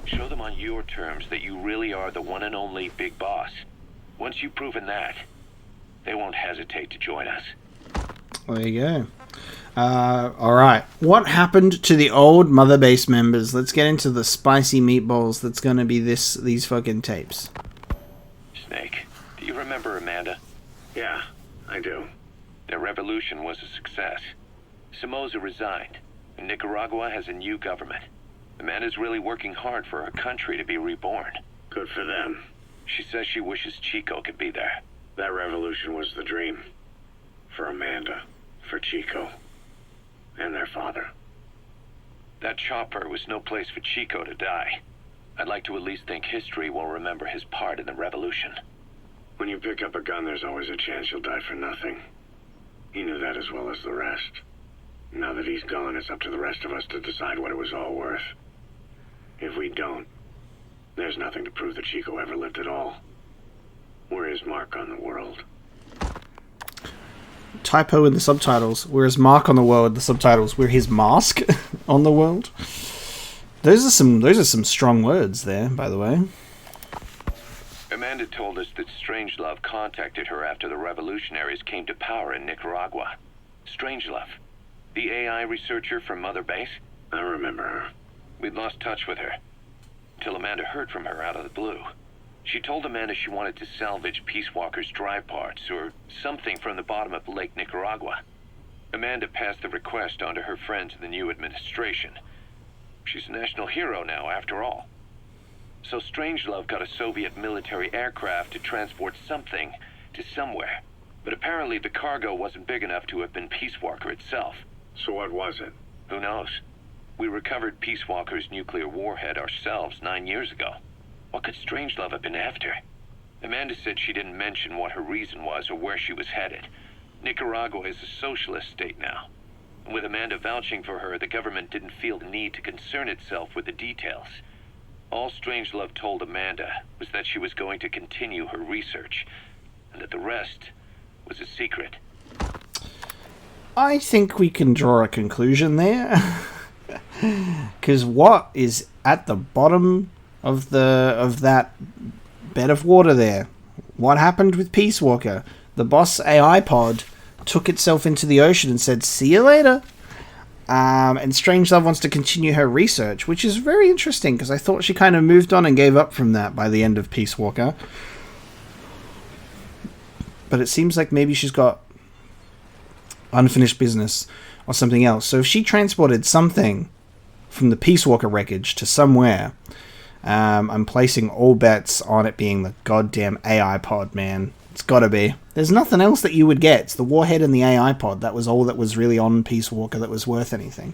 Show them on your terms that you really are the one and only Big Boss. Once you've proven that, they won't hesitate to join us. There you go. Alright. What happened to the old Mother Base members? Let's get into the spicy meatballs that's gonna be these fucking tapes. Snake, do you remember Amanda? Yeah, I do. Their revolution was a success. Somoza resigned, and Nicaragua has a new government. Amanda's really working hard for her country to be reborn. Good for them. She says she wishes Chico could be there. That revolution was the dream. For Amanda, for Chico, and their father. That chopper was no place for Chico to die. I'd like to at least think history will remember his part in the revolution. When you pick up a gun, there's always a chance you'll die for nothing. He knew that as well as the rest. Now that he's gone, it's up to the rest of us to decide what it was all worth. If we don't, there's nothing to prove that Chico ever lived at all. We're his mark on the world. Typo in the subtitles. We're his mark on the world. The subtitles. We're his mask on the world. Those are some strong words there, by the way. Amanda told us that Strangelove contacted her after the revolutionaries came to power in Nicaragua. Strangelove, the AI researcher from Mother Base? I remember her. We'd lost touch with her, till Amanda heard from her out of the blue. She told Amanda she wanted to salvage Peace Walker's drive parts, or something from the bottom of Lake Nicaragua. Amanda passed the request on to her friends in the new administration. She's a national hero now, after all. So Strangelove got a Soviet military aircraft to transport something to somewhere. But apparently the cargo wasn't big enough to have been Peace Walker itself. So what was it? Who knows? We recovered Peace Walker's nuclear warhead ourselves 9 years ago. What could Strangelove have been after? Amanda said she didn't mention what her reason was or where she was headed. Nicaragua is a socialist state now. And with Amanda vouching for her, the government didn't feel the need to concern itself with the details. All Strangelove told Amanda was that she was going to continue her research, and that the rest was a secret. I think we can draw a conclusion there. Because what is at the bottom of that bed of water there? What happened with Peace Walker? The boss AI pod took itself into the ocean and said, "See you later." And Strangelove wants to continue her research, which is very interesting because I thought she kind of moved on and gave up from that by the end of Peace Walker. But it seems like maybe she's got unfinished business or something else. So if she transported something from the Peace Walker wreckage to somewhere, I'm placing all bets on it being the goddamn AI pod, man. It's gotta be. There's nothing else that you would get. It's the warhead and the AI pod. That was all that was really on Peace Walker that was worth anything.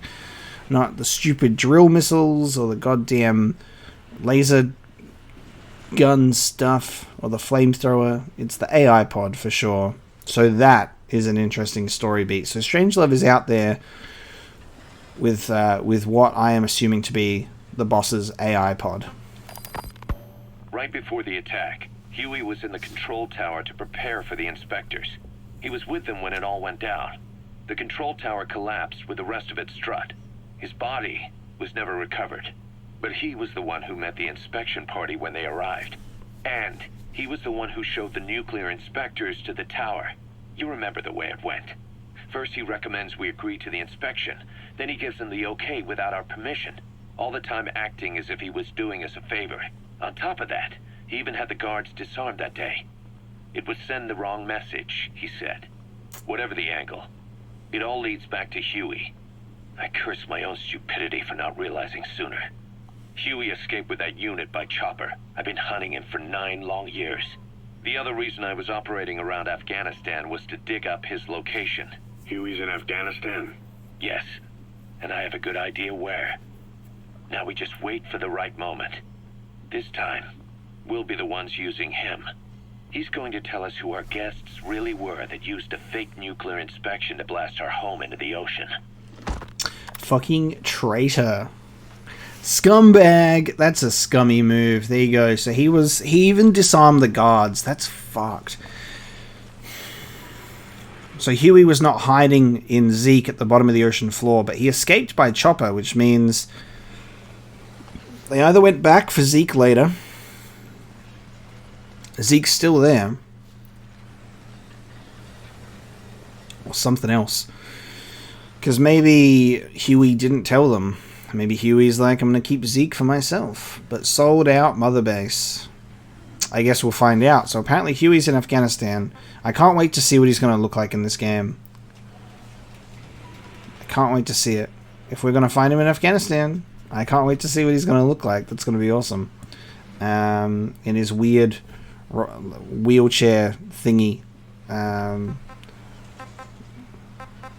Not the stupid drill missiles or the goddamn laser gun stuff or the flamethrower. It's the AI pod for sure. So that is an interesting story beat. So Strangelove is out there with what I am assuming to be the boss's AI pod. Right before the attack, Huey was in the control tower to prepare for the inspectors. He was with them when it all went down. The control tower collapsed with the rest of its strut. His body was never recovered, but he was the one who met the inspection party when they arrived. And he was the one who showed the nuclear inspectors to the tower. You remember the way it went. First he recommends we agree to the inspection, then he gives them the okay without our permission, all the time acting as if he was doing us a favor. On top of that, he even had the guards disarmed that day. It would send the wrong message, he said. Whatever the angle, it all leads back to Huey. I curse my own stupidity for not realizing sooner. Huey escaped with that unit by chopper. I've been hunting him for 9 long years. The other reason I was operating around Afghanistan was to dig up his location. Huey's in Afghanistan? Yes, and I have a good idea where. Now we just wait for the right moment. This time, we'll be the ones using him. He's going to tell us who our guests really were that used a fake nuclear inspection to blast our home into the ocean. Fucking traitor. Scumbag. That's a scummy move. There you go. So he even disarmed the guards. That's fucked. So Huey was not hiding in Zeke at the bottom of the ocean floor, but he escaped by chopper, which means they either went back for Zeke later. Zeke's still there. Or something else. Because maybe Huey didn't tell them. Maybe Huey's like, I'm going to keep Zeke for myself. But sold out Mother Base. I guess we'll find out. So apparently Huey's in Afghanistan. I can't wait to see what he's going to look like in this game. I can't wait to see it. If we're going to find him in Afghanistan, I can't wait to see what he's going to look like. That's going to be awesome. In his weird wheelchair thingy.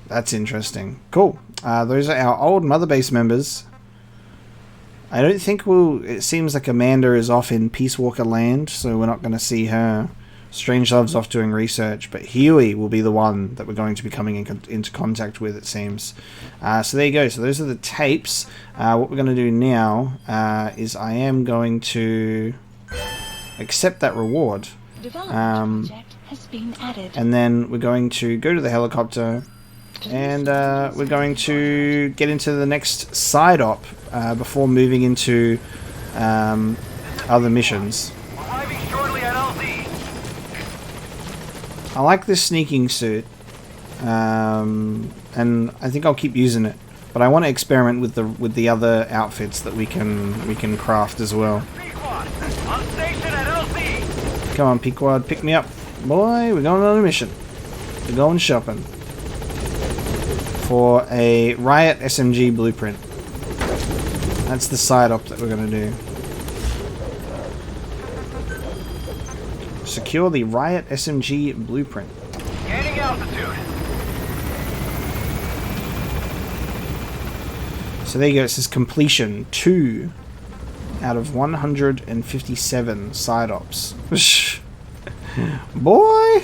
That's interesting. Cool. Those are our old Mother Base members. I don't think it seems like Amanda is off in Peace Walker land, so we're not going to see her. Strangelove's off doing research, but Huey will be the one that we're going to be coming into contact with, it seems. So there you go. So those are the tapes. What we're going to do now is I am going to accept that reward. Development project has been added. And then we're going to go to the helicopter. And we're going to get into the next side op before moving into other missions. Arriving shortly at LZ. I like this sneaking suit, and I think I'll keep using it. But I want to experiment with the other outfits that we can craft as well. On station at LZ. Come on, Pequod, pick me up, boy. We're going on a mission. We're going shopping. For a Riot SMG blueprint. That's the side op that we're going to do. Secure the Riot SMG blueprint. altitude. So there you go. It says completion 2 out of 157 side ops. Boy,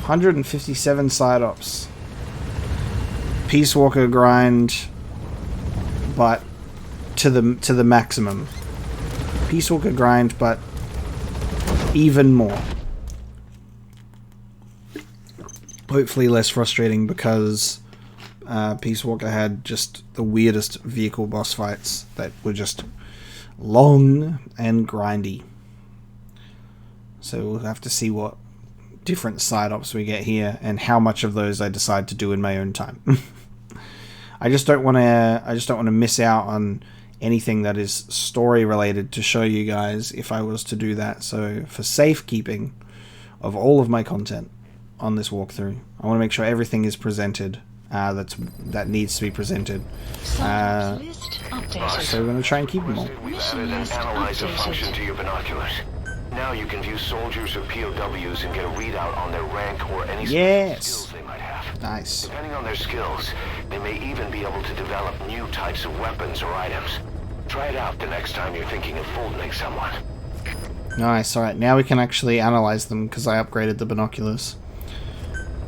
157 side ops. Peace Walker grind, but to the maximum. Peace Walker grind, but even more. Hopefully less frustrating, because Peace Walker had just the weirdest vehicle boss fights that were just long and grindy. So we'll have to see what different side ops we get here, and how much of those I decide to do in my own time. I just don't want to miss out on anything that is story related to show you guys if I was to do that. So for safekeeping of all of my content on this walkthrough, I want to make sure everything is presented that needs to be presented. So we're going to try and keep them all. We've added an analyzer function to your binoculars. Now you can view soldiers or POWs and get a readout on their rank or any special skills they might have. Nice. Depending on their skills, they may even be able to develop new types of weapons or items. Try it out the next time you're thinking of folding someone. Nice. Alright, now we can actually analyze them because I upgraded the binoculars.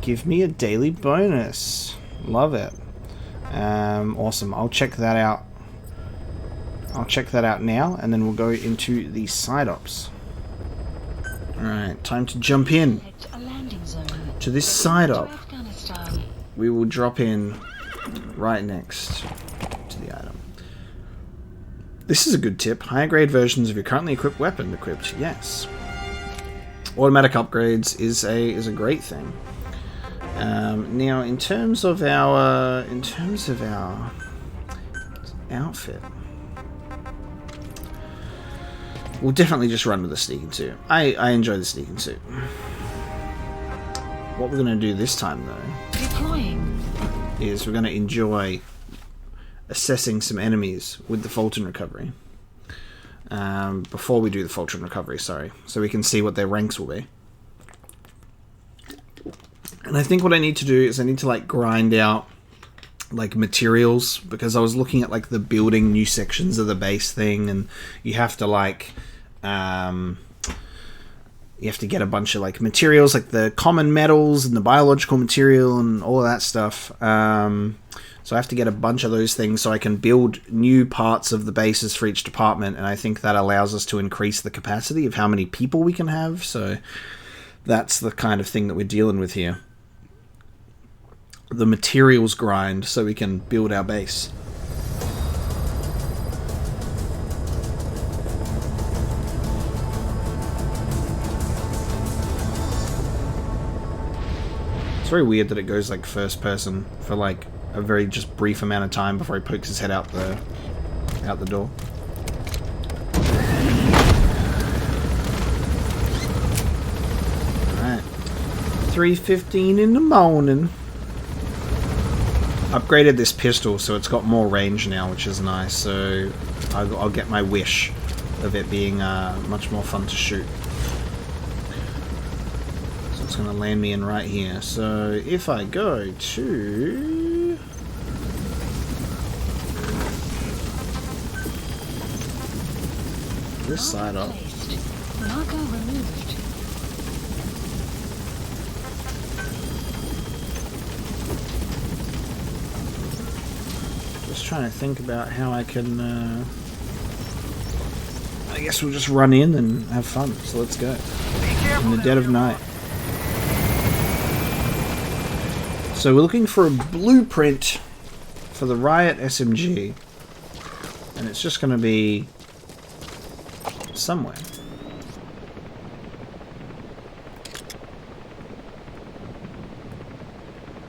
Give me a daily bonus. Love it. Awesome. I'll check that out. I'll check that out now, and then we'll go into the side ops. Alright, time to jump in to this side op. We will drop in right next to the item. This is a good tip. Higher grade versions of your currently equipped weapon equipped. Yes. Automatic upgrades is a great thing. Now, in terms of our outfit, we'll definitely just run with the sneaking suit. I enjoy the sneaking suit. What we're going to do this time, though, is we're going to enjoy assessing some enemies with the Fulton recovery. Before we do the Fulton recovery, sorry. So we can see what their ranks will be. And I think what I need to do is I need to, like, grind out, like, materials, because I was looking at, like, the building new sections of the base thing, and you have to, like, you have to get a bunch of, like, materials, like the common metals and the biological material and all of that stuff. So I have to get a bunch of those things so I can build new parts of the bases for each department, and I think that allows us to increase the capacity of how many people we can have. So that's the kind of thing that we're dealing with here. The materials grind so we can build our base. It's very weird that it goes like first person for like a very just brief amount of time before he pokes his head out the door. Alright. 3:15 in the morning. Upgraded this pistol so it's got more range now, which is nice, so I'll get my wish of it being much more fun to shoot. So it's going to land me in right here. So if I go to this side up, Marker removed. just trying to think about how I can I guess we'll just run in and have fun. So let's go. In the dead of night. So we're looking for a blueprint for the Riot SMG, and it's just going to be somewhere.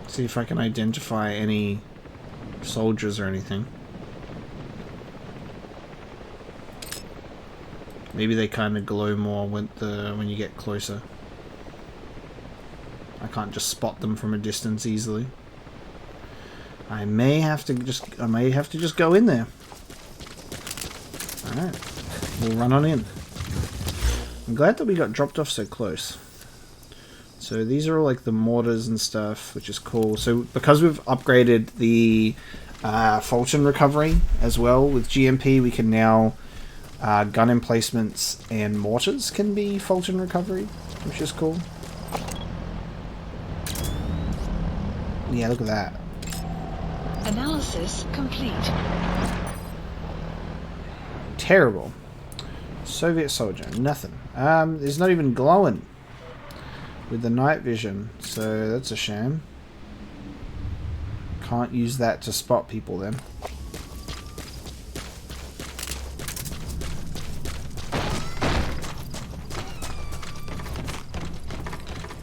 See if I can identify any soldiers or anything. Maybe they kind of glow more when you get closer. I can't just spot them from a distance easily. I may have to just go in there. Alright. We'll run on in. I'm glad that we got dropped off so close. So these are all like the mortars and stuff, which is cool. So because we've upgraded the Fulton recovery as well with GMP, we can now gun emplacements and mortars can be Fulton recovery, which is cool. Yeah, look at that. Analysis complete. Terrible. Soviet soldier, nothing. There's not even glowing with the night vision, so that's a shame. Can't use that to spot people then.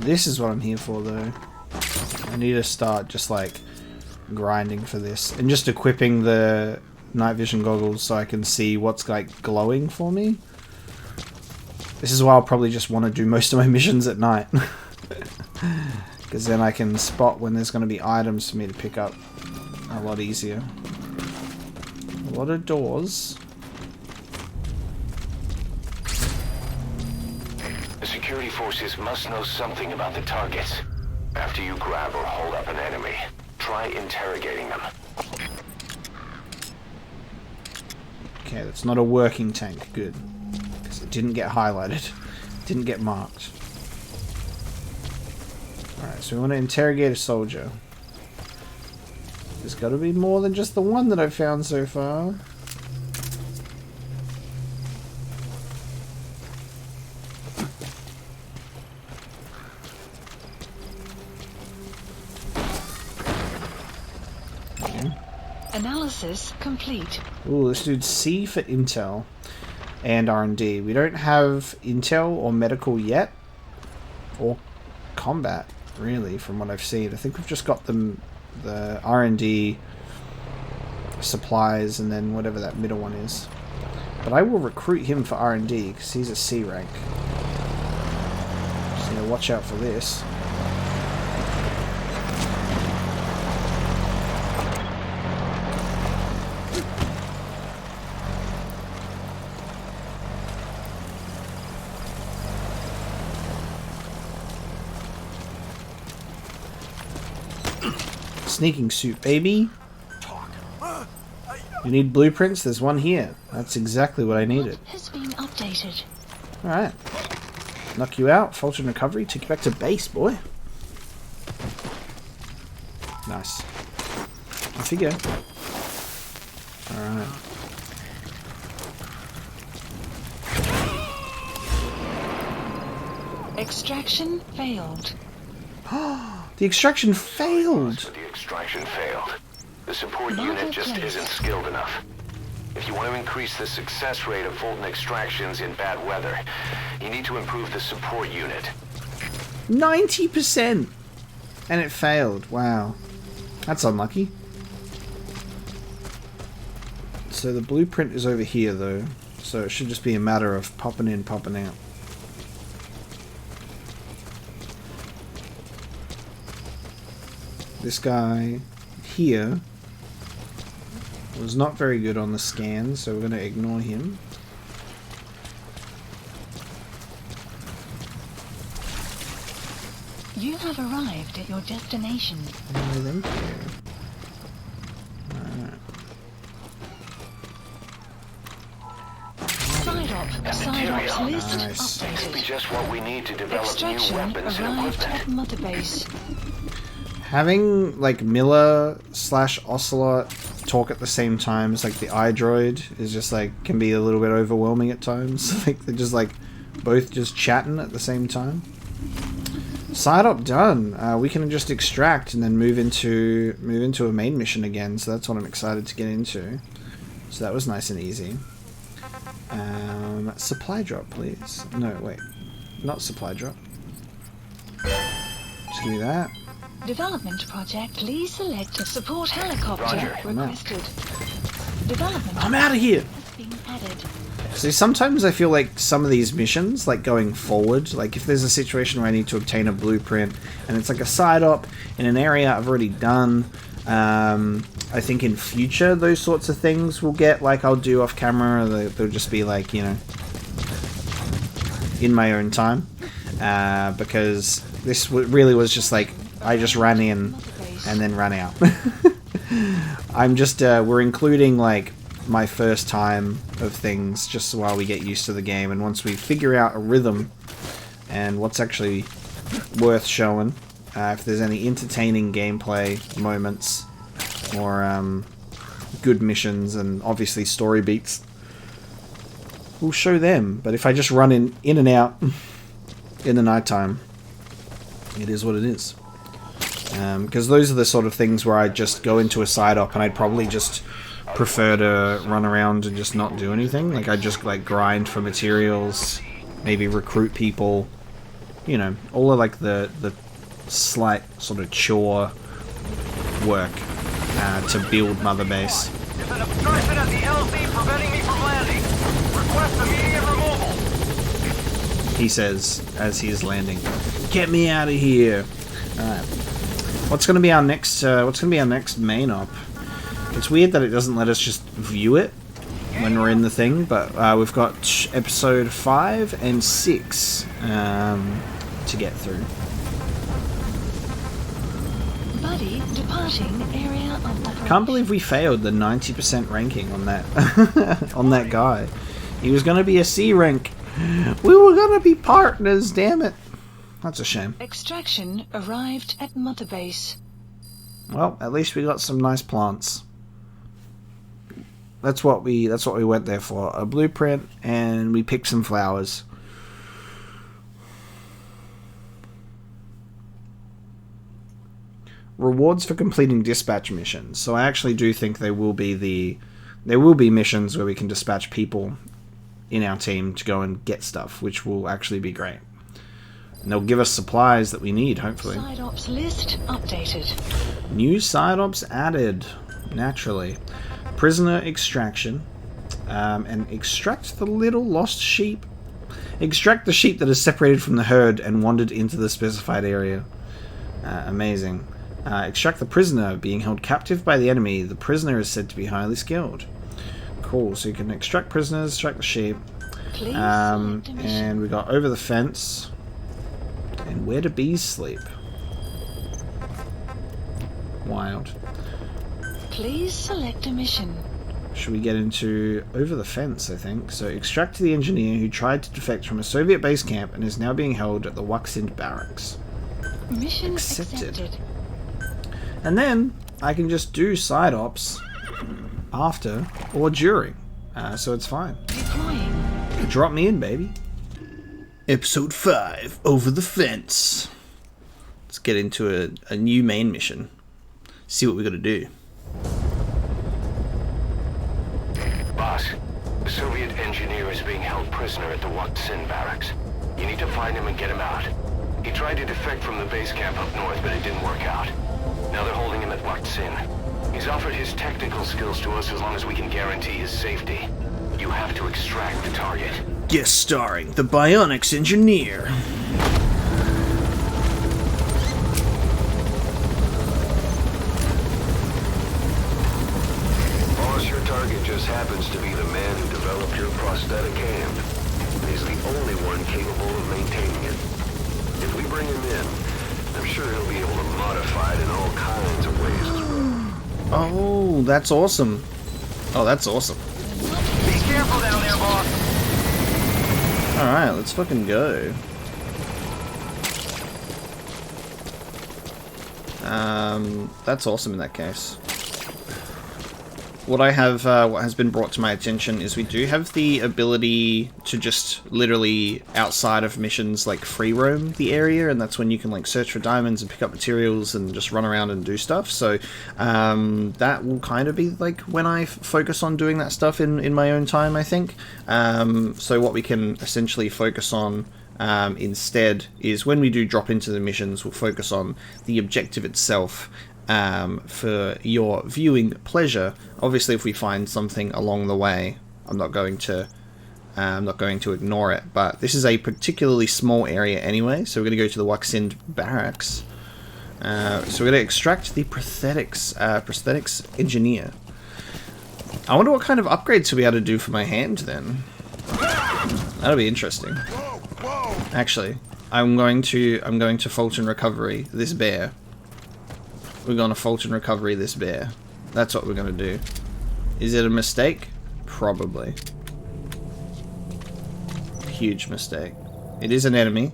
This is what I'm here for though. I need to start just like grinding for this and just equipping the night vision goggles so I can see what's like glowing for me. This is why I'll probably just want to do most of my missions at night. Because then I can spot when there's going to be items for me to pick up a lot easier. A lot of doors. The security forces must know something about the targets. After you grab or hold up an enemy, try interrogating them. Okay, that's not a working tank. Good. Because it didn't get highlighted. Didn't get marked. Alright, so we want to interrogate a soldier. There's got to be more than just the one that I've found so far. Analysis complete. Ooh, this dude's C for Intel and R&D. We don't have Intel or medical yet. Or combat, really, from what I've seen. I think we've just got the R&D supplies and then whatever that middle one is. But I will recruit him for R&D because he's a C rank. Just need to watch out for this. Sneaking suit, baby. You need blueprints? There's one here. That's exactly what I needed. What has been updated? Alright. Knock you out. Fulton recovery. Take you back to base, boy. Nice. Off you go. Alright. Extraction failed. The extraction failed! The extraction failed. The support unit just isn't skilled enough. If you want to increase the success rate of Fulton extractions in bad weather, you need to improve the support unit. 90%! And it failed. Wow. That's unlucky. So the blueprint is over here, though. So it should just be a matter of popping in, popping out. This guy here was not very good on the scan, so we're going to ignore him. You have arrived at your destination. Oh, thank you. Side-op list Nice. updated. Just what we need to develop Extraction new weapons and arrived equipment. at Mother Base. Having like Miller/Ocelot talk at the same time as like the iDroid is just like can be a little bit overwhelming at times. Like they're just like both just chatting at the same time. Side up done. We can just extract and then move into a main mission again. So that's what I'm excited to get into. So that was nice and easy. Supply drop, please. No, wait, not supply drop. Just give me that. Development project. Please select a support helicopter Roger. requested. Development I'm out of here. has been added. See, sometimes I feel like some of these missions, like going forward, like if there's a situation where I need to obtain a blueprint and it's like a side op in an area I've already done, I think in future those sorts of things will get, like I'll do off camera, or they'll just be like, you know, in my own time. because this really was just like, I just ran in and then ran out. I'm just, we're including like my first time of things just while we get used to the game, and once we figure out a rhythm and what's actually worth showing, if there's any entertaining gameplay moments or good missions and obviously story beats, we'll show them. But if I just run in and out in the nighttime, it is what it is. Because those are the sort of things where I just go into a side op and I'd probably just prefer to run around and just not do anything. Like, I just like grind for materials, maybe recruit people, you know, all of like the slight sort of chore work to build Mother Base. There's an obstruction at the LZ preventing me from landing. Request immediate removal. He says as he is landing, "Get me out of here." Alright. What's gonna be our next main op? It's weird that it doesn't let us just view it when we're in the thing, but we've got episode 5 and 6 to get through. Buddy, departing area of operation. Can't believe we failed the 90% ranking on that on that guy. He was gonna be a C rank. We were gonna be partners, damn it. That's a shame. Extraction arrived at Mother Base. Well, at least we got some nice plants. That's what we went there for. A blueprint, and we picked some flowers. Rewards for completing dispatch missions. So I actually do think there will be missions where we can dispatch people in our team to go and get stuff, which will actually be great. And they'll give us supplies that we need, hopefully. Side ops list updated. New side ops added, naturally. Prisoner extraction. And extract the little lost sheep. Extract the sheep that is separated from the herd and wandered into the specified area. Amazing. Extract the prisoner being held captive by the enemy. The prisoner is said to be highly skilled. Cool, so you can extract prisoners, extract the sheep. And we got over the fence. And where do bees sleep? Wild. Please select a mission. Should we get into over the fence, I think. So extract the engineer who tried to defect from a Soviet base camp and is now being held at the Wuxind barracks. Mission accepted. And then I can just do side ops after or during. So it's fine. Deploying. Drop me in, baby. Episode 5, Over the Fence. Let's get into a new main mission. See what we gotta do. Boss, the Soviet engineer is being held prisoner at the Wuxind barracks. You need to find him and get him out. He tried to defect from the base camp up north, but it didn't work out. Now they're holding him at Wuxind. He's offered his technical skills to us as long as we can guarantee his safety. You have to extract the target. Guest starring the Bionics Engineer. Boss, your target just happens to be the man who developed your prosthetic hand. He's the only one capable of maintaining it. If we bring him in, I'm sure he'll be able to modify it in all kinds of ways as well. Oh, that's awesome. Oh, that's awesome. Be careful down there, boss. Alright, let's fucking go. That's awesome in that case. What has been brought to my attention is we do have the ability to just literally outside of missions like free roam the area, and that's when you can like search for diamonds and pick up materials and just run around and do stuff. So that will kind of be like when I focus on doing that stuff in my own time, I think. So what we can essentially focus on instead is when we do drop into the missions, we'll focus on the objective itself. For your viewing pleasure. Obviously, if we find something along the way, I'm not going to ignore it. But this is a particularly small area anyway, so we're going to go to the Wuxind barracks. So we're going to extract the prosthetics engineer. I wonder what kind of upgrades we'll be able to do for my hand then. That'll be interesting. Actually, I'm going to Fulton Recovery this bear. We're gonna Fulton Recovery this bear. That's what we're gonna do. Is it a mistake? Probably. Huge mistake. It is an enemy.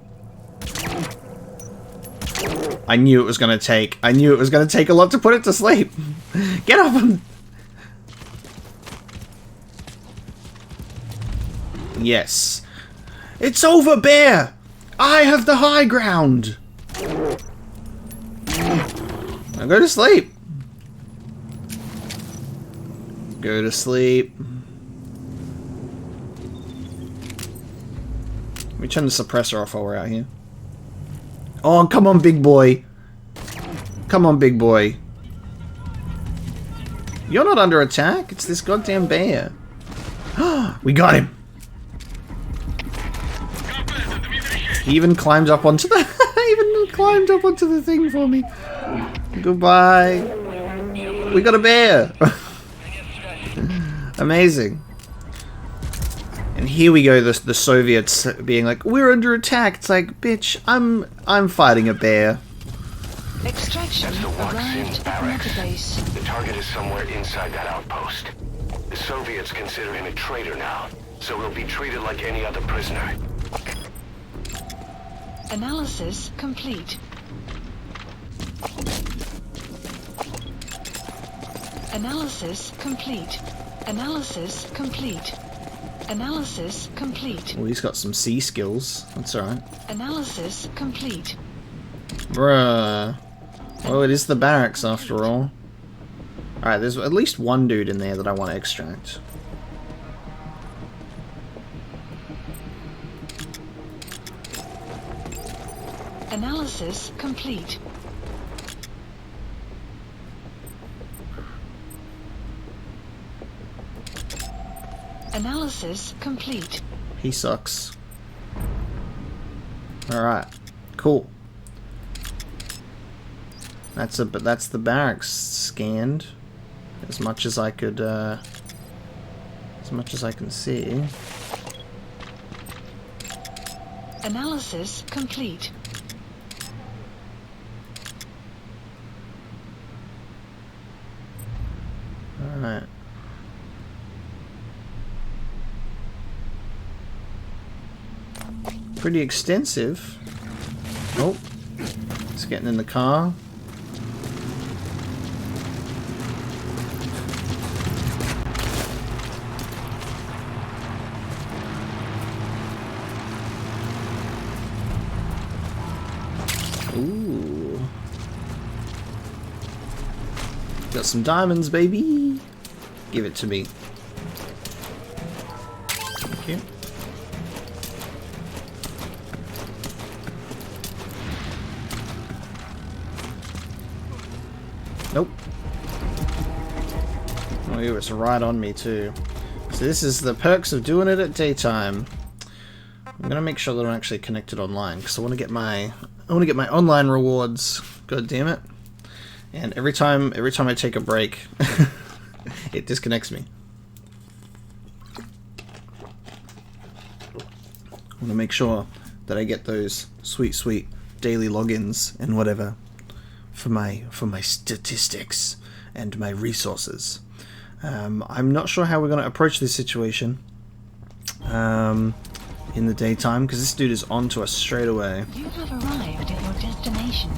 I knew it was gonna take a lot to put it to sleep. Get up and... Yes. It's over, bear! I have the high ground! Now go to sleep. Go to sleep. Let me turn the suppressor off while we're out here. Oh, come on, big boy. Come on, big boy. You're not under attack. It's this goddamn bear. We got him. He even climbed up onto the thing for me. Goodbye. We got a bear. Amazing. And here we go, the Soviets being like, we're under attack. It's like, bitch, I'm fighting a bear. Extraction That's the arrived Watson at barracks. Base. The target is somewhere inside that outpost. The Soviets consider him a traitor now, so he'll be treated like any other prisoner. Analysis complete. Analysis complete. Analysis complete. Analysis complete. Well, he's got some C skills. That's alright. Analysis complete. Bruh. Well, it is the barracks after all. Alright, there's at least one dude in there that I want to extract. Analysis complete. Analysis complete. He sucks. Alright. Cool. That's the barracks scanned. As much as I could, as much as I can see. Analysis complete. Alright. Pretty extensive. Oh. It's getting in the car. Ooh. Got some diamonds, baby. Give it to me. Thank you. Nope. Oh, it was right on me too. So this is the perks of doing it at daytime. I'm gonna make sure that I'm actually connected online because I want to get my online rewards. God damn it! And every time I take a break, it disconnects me. I want to make sure that I get those sweet daily logins and whatever for my statistics and my resources. I'm not sure how we're going to approach this situation in the daytime because this dude is on to us straight away. You have arrived at your destination.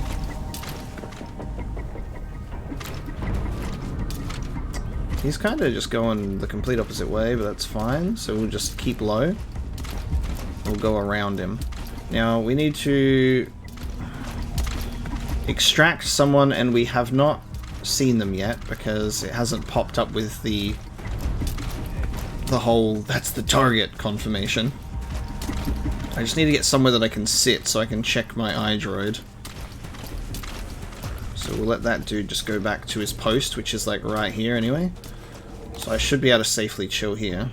He's kind of just going the complete opposite way, but that's fine. So we'll just keep low. We'll go around him. Now we need to extract someone, and we have not seen them yet because it hasn't popped up with the whole "that's the target" confirmation. I just need to get somewhere that I can sit so I can check my iDroid. So we'll let that dude just go back to his post, which is like right here anyway. So I should be able to safely chill here.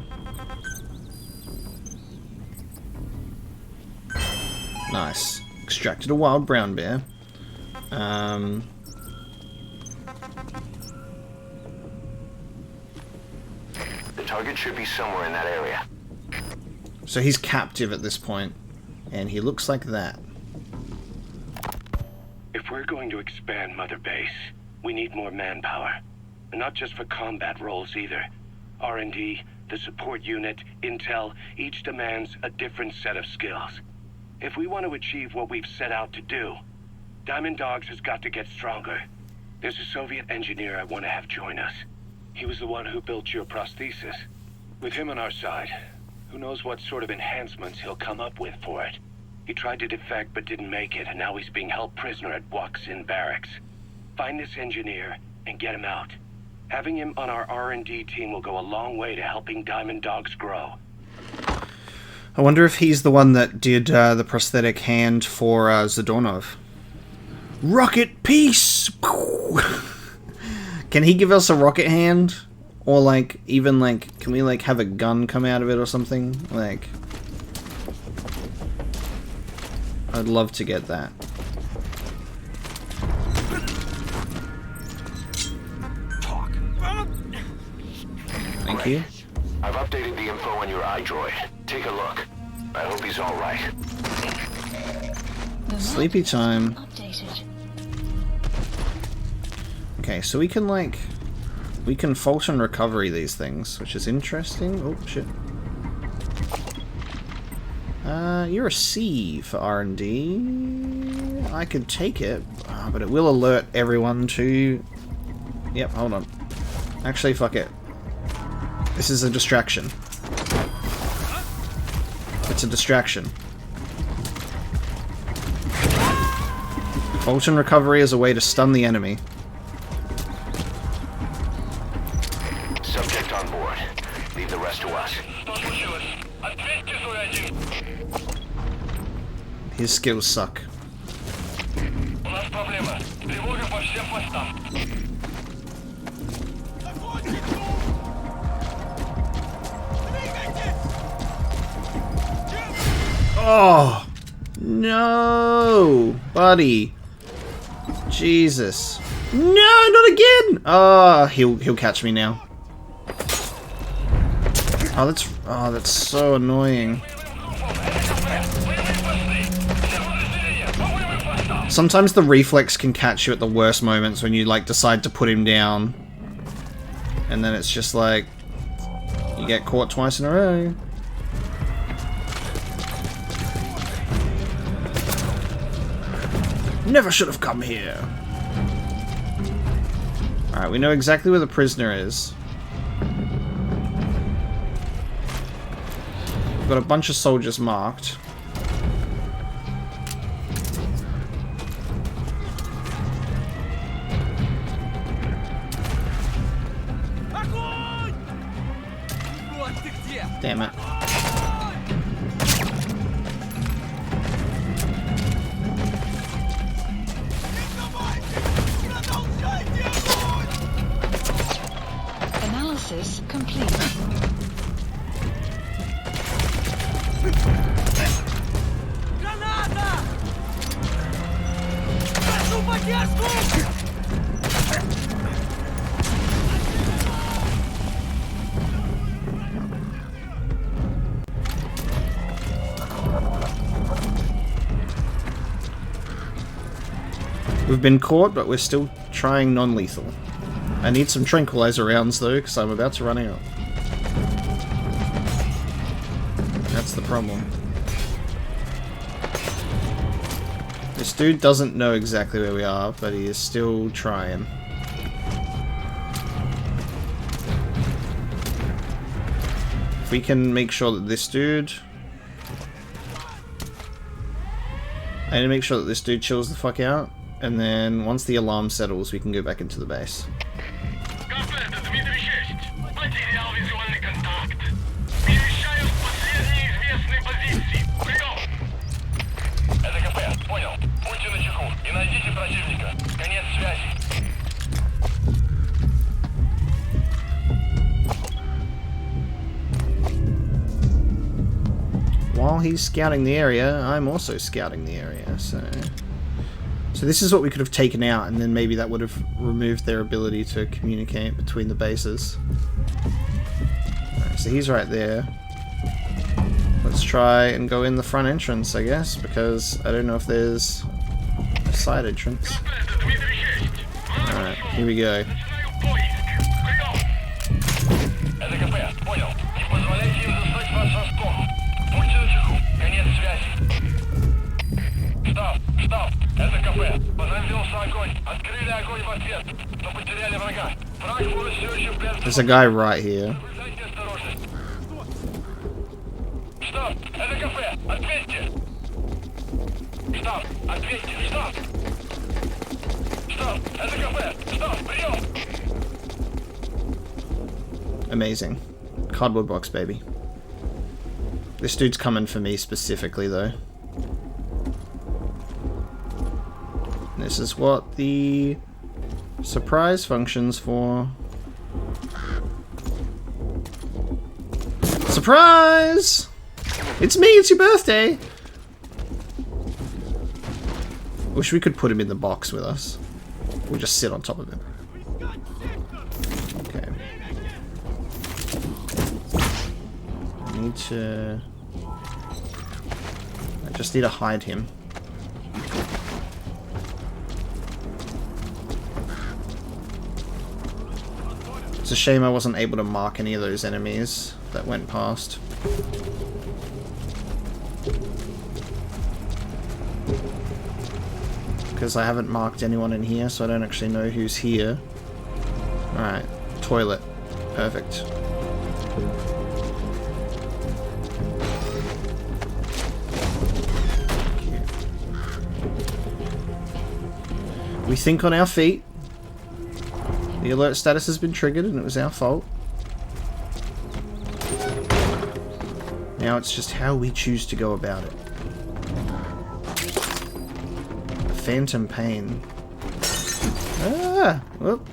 Nice. Extracted a wild brown bear. The target should be somewhere in that area. So he's captive at this point, and he looks like that. If we're going to expand Mother Base, we need more manpower. And not just for combat roles either. R&D, the support unit, intel, each demands a different set of skills. If we want to achieve what we've set out to do, Diamond Dogs has got to get stronger. There's a Soviet engineer I want to have join us. He was the one who built your prosthesis. With him on our side, who knows what sort of enhancements he'll come up with for it. He tried to defect but didn't make it, and now he's being held prisoner at Waksin Barracks. Find this engineer and get him out. Having him on our R&D team will go a long way to helping Diamond Dogs grow. I wonder if he's the one that did the prosthetic hand for Zadornov. Rocket piece! Can he give us a rocket hand? Or, like, even, like, can we, like, have a gun come out of it or something? Like, I'd love to get that. Thank you. I've updated the info on your iDroid. Take a look. I hope he's all right. Sleepy time. Okay, so we can, like, we can fault and recovery these things, which is interesting. Oh, shit. You're a C for R&D. I could take it, but it will alert everyone to... Yep, hold on. Actually, fuck it. This is a distraction. It's a distraction. Fault and recovery is a way to stun the enemy. Subject on board. Leave the rest to us. His skills suck. Oh no, buddy! Jesus! No, not again! Oh, he'll catch me now. Oh, that's so annoying. Sometimes the reflex can catch you at the worst moments when you, like, decide to put him down. And then it's just like, you get caught twice in a row. Never should have come here. Alright, we know exactly where the prisoner is. We've got a bunch of soldiers marked. Damn it. Analysis complete. We've been caught, but we're still trying non-lethal. I need some tranquilizer rounds though, because I'm about to run out. That's the problem. This dude doesn't know exactly where we are, but he is still trying. If we can make sure that this dude... I need to make sure that this dude chills the fuck out, and then once the alarm settles, we can go back into the base. While he's scouting the area, I'm also scouting the area, so this is what we could have taken out, and then maybe that would have removed their ability to communicate between the bases. Alright, so he's right there. Let's try and go in the front entrance, I guess, because I don't know if there's Side entrance. Alright, here we go. There's a guy right here. Amazing. Cardboard box, baby. This dude's coming for me specifically, though. This is what the surprise function's for. Surprise! It's me, it's your birthday! Wish we could put him in the box with us. We'll just sit on top of him. Okay. I need to... I just need to hide him. It's a shame I wasn't able to mark any of those enemies that went past. Because I haven't marked anyone in here, so I don't actually know who's here. Alright, toilet. Perfect. We think on our feet. The alert status has been triggered and it was our fault. Now it's just how we choose to go about it. Phantom pain. Ah! Whoop.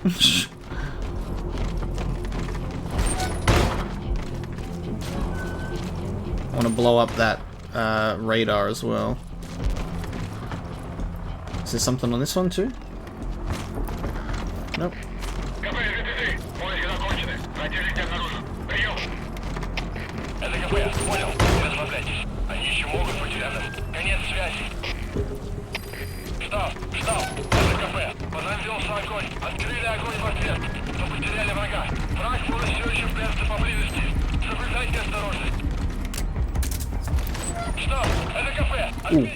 I want to blow up that radar as well. Is there something on this one too? Nope. Ooh.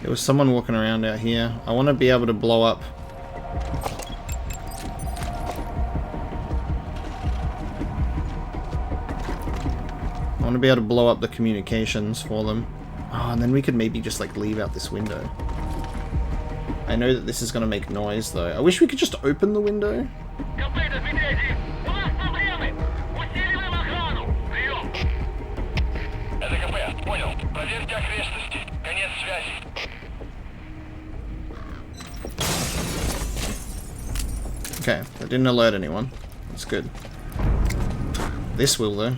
There was someone walking around out here. I want to be able to blow up. I want to be able to blow up the communications for them. Oh, and then we could maybe just like leave out this window. I know that this is going to make noise though. I wish we could just open the window. Okay, that didn't alert anyone. That's good. This will though.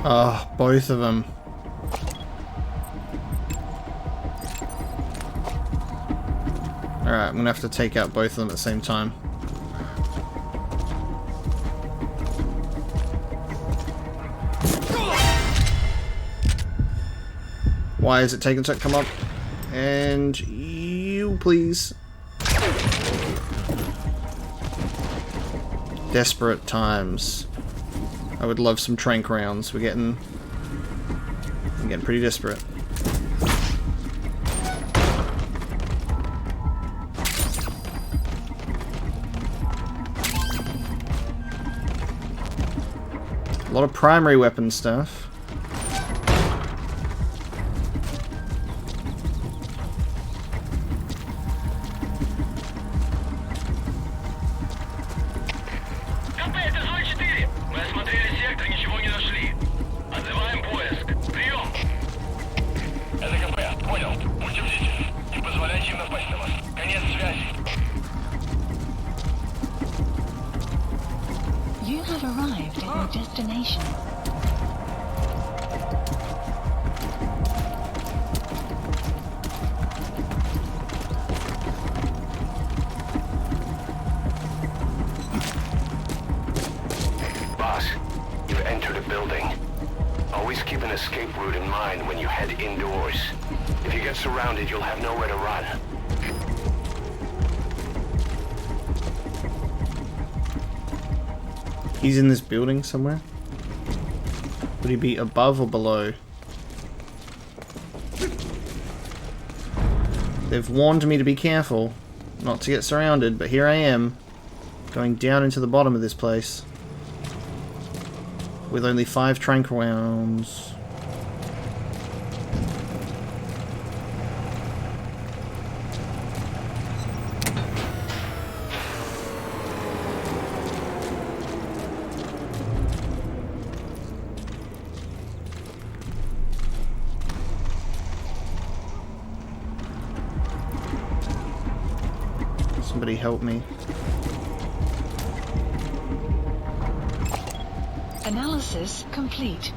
Oh, both of them. Alright, I'm gonna have to take out both of them at the same time. Why is it taking so to come up? And you, please. Desperate times. I would love some trank rounds. I'm getting pretty desperate. A lot of primary weapon stuff. You have arrived at your destination. Boss, you've entered a building. Always keep an escape route in mind when you head indoors. If you get surrounded, you'll have nowhere to run. He's in this building somewhere. Would he be above or below? They've warned me to be careful, not to get surrounded, but here I am, going down into the bottom of this place. With only 5 trank rounds. Somebody help me. Analysis complete.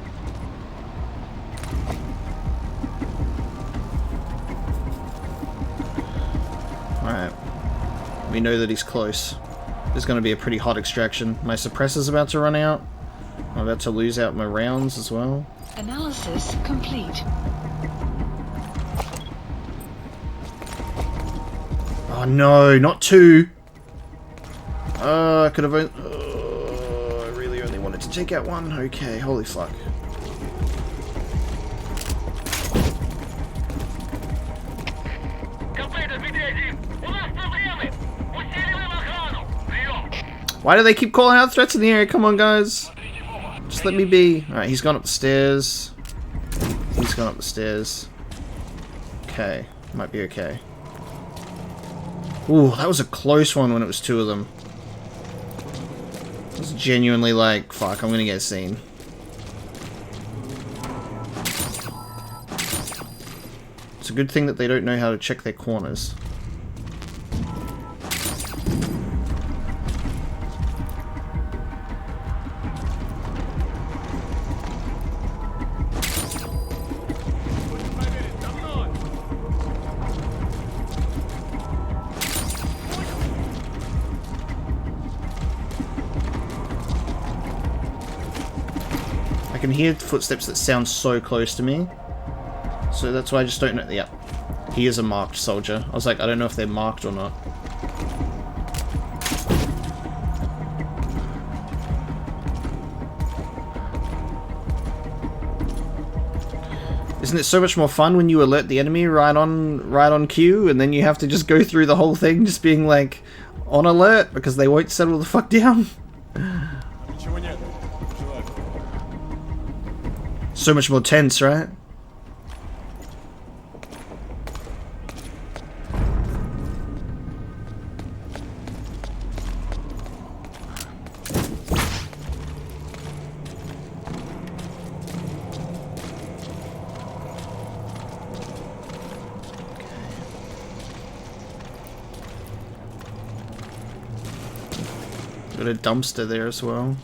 Alright. We know that he's close. There's going to be a pretty hot extraction. My suppressor's about to run out. I'm about to lose out my rounds as well. Analysis complete. Oh no, not 2! I could have... I really only wanted to take out 1. Okay, holy fuck. Why do they keep calling out threats in the area? Come on, guys. Just let me be. Alright, he's gone up the stairs. He's gone up the stairs. Okay, might be okay. Ooh, that was a close one when it was 2 of them. I was genuinely like, fuck, I'm gonna get seen. It's a good thing that they don't know how to check their corners. I can hear footsteps that sound so close to me. So that's why I just don't know. Yeah. He is a marked soldier. I was like, I don't know if they're marked or not. Isn't it so much more fun when you alert the enemy right on cue, and then you have to just go through the whole thing just being like on alert because they won't settle the fuck down? So much more tense, right? Got a dumpster there as well.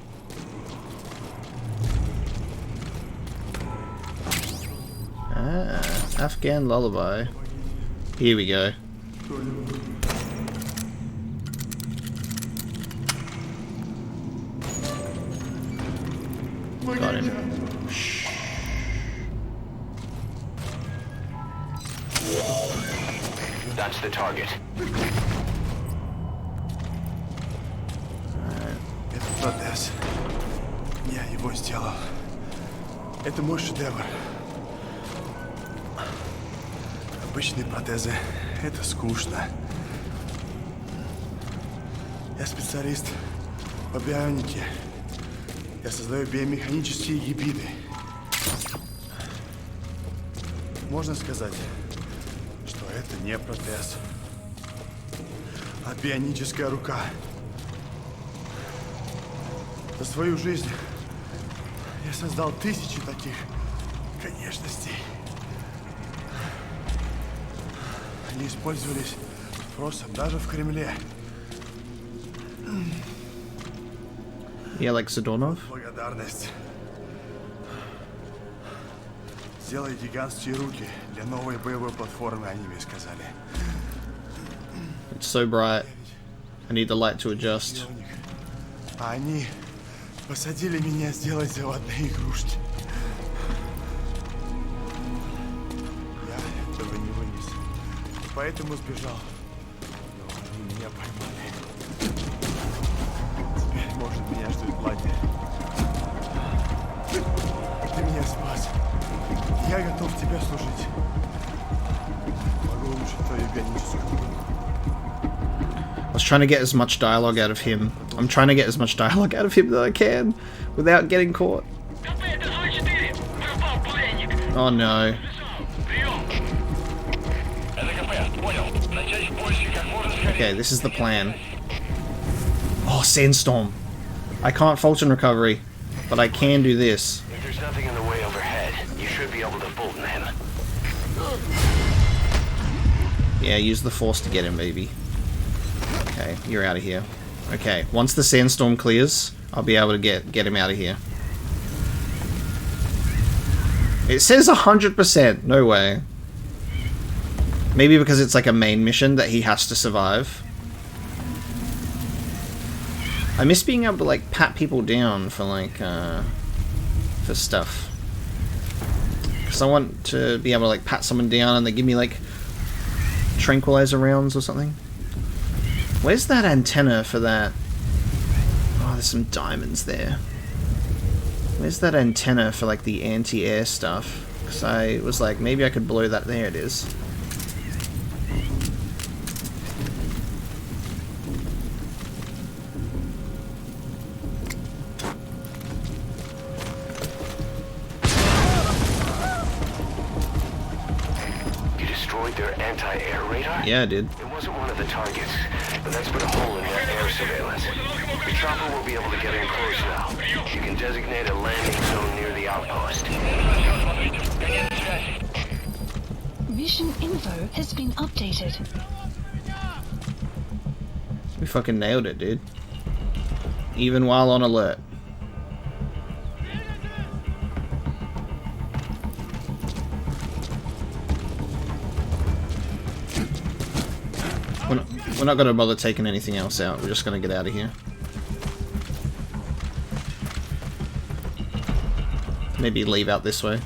Afghan lullaby. Here we go. Got him. Shh. That's the target. Это протез. Я его сделал. Это мой шедевр. Обычные протезы — это скучно. Я специалист по бионике. Я создаю биомеханические гибриды. Можно сказать, что это не протез, а бионическая рука. За свою жизнь я создал тысячи таких конечностей. Они использовались спросом даже в Кремле. Yeah, like Задорнов. Благодарность. Сделай гигантские руки для новой боевой платформы, они мне сказали. It's so bright. I need the light to adjust. А они посадили меня сделать заводные игрушки. Я этого не вынес. Поэтому сбежал. Но они меня поймали. Теперь, может, меня ждет лагерь. Ты меня спас. Я готов тебе служить. Могу улучшить твою бионическую руку. I was trying to get as much dialogue out of him. I'm trying to get as much dialogue out of him that I can without getting caught. Oh no. Okay, this is the plan. Oh, sandstorm. I can't Fulton recovery, but I can do this. If there's nothing in the way overhead, you should be able to Fulton him. Yeah, use the force to get him, baby. Okay, you're out of here. Okay, once the sandstorm clears, I'll be able to get him out of here. It says 100%. No way. Maybe because it's like a main mission that he has to survive. I miss being able to like pat people down for like for stuff. Because I want to be able to like pat someone down and they give me like tranquilizer rounds or something. Where's that antenna for that? Oh, there's some diamonds there. Where's that antenna for like the anti-air stuff? Because I was like, maybe I could blow that. There it is. You destroyed their anti-air radar? Yeah, I did. It wasn't one of the targets, but that's put a hole in their air surveillance. The chopper will be able to get in close now. You can designate a landing zone near the outpost. Mission info has been updated. We fucking nailed it, dude. Even while on alert. We're not going to bother taking anything else out. We're just going to get out of here. Maybe leave out this way.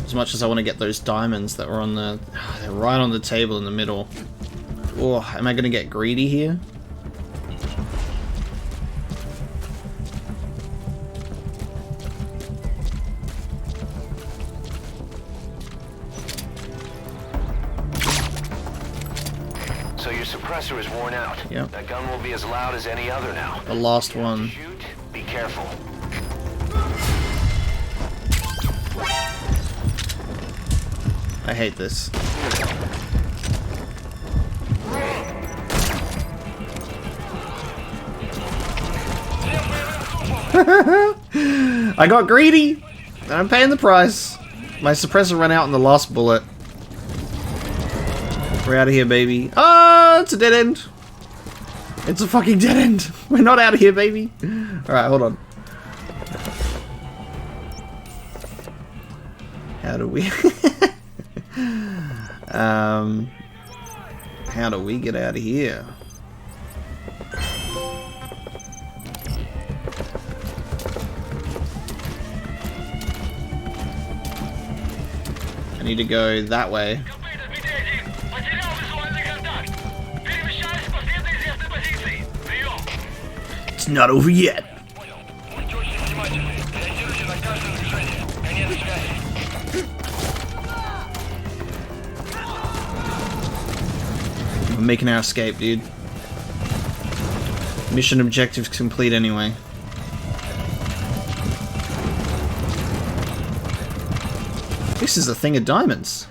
As much as I want to get those diamonds that were on the... They're right on the table in the middle. Oh, am I going to get greedy here? So your suppressor is worn out. Yep. That gun will be as loud as any other now. The last one. Shoot, be careful. I hate this. I got greedy, and I'm paying the price. My suppressor ran out in the last bullet. We're out of here, baby. Ah, it's a dead end. It's a fucking dead end. We're not out of here, baby. Alright, hold on. How do we... how do we get out of here? need to go that way. It's not over yet. We're making our escape, dude. Mission objectives complete anyway. This is a thing of diamonds.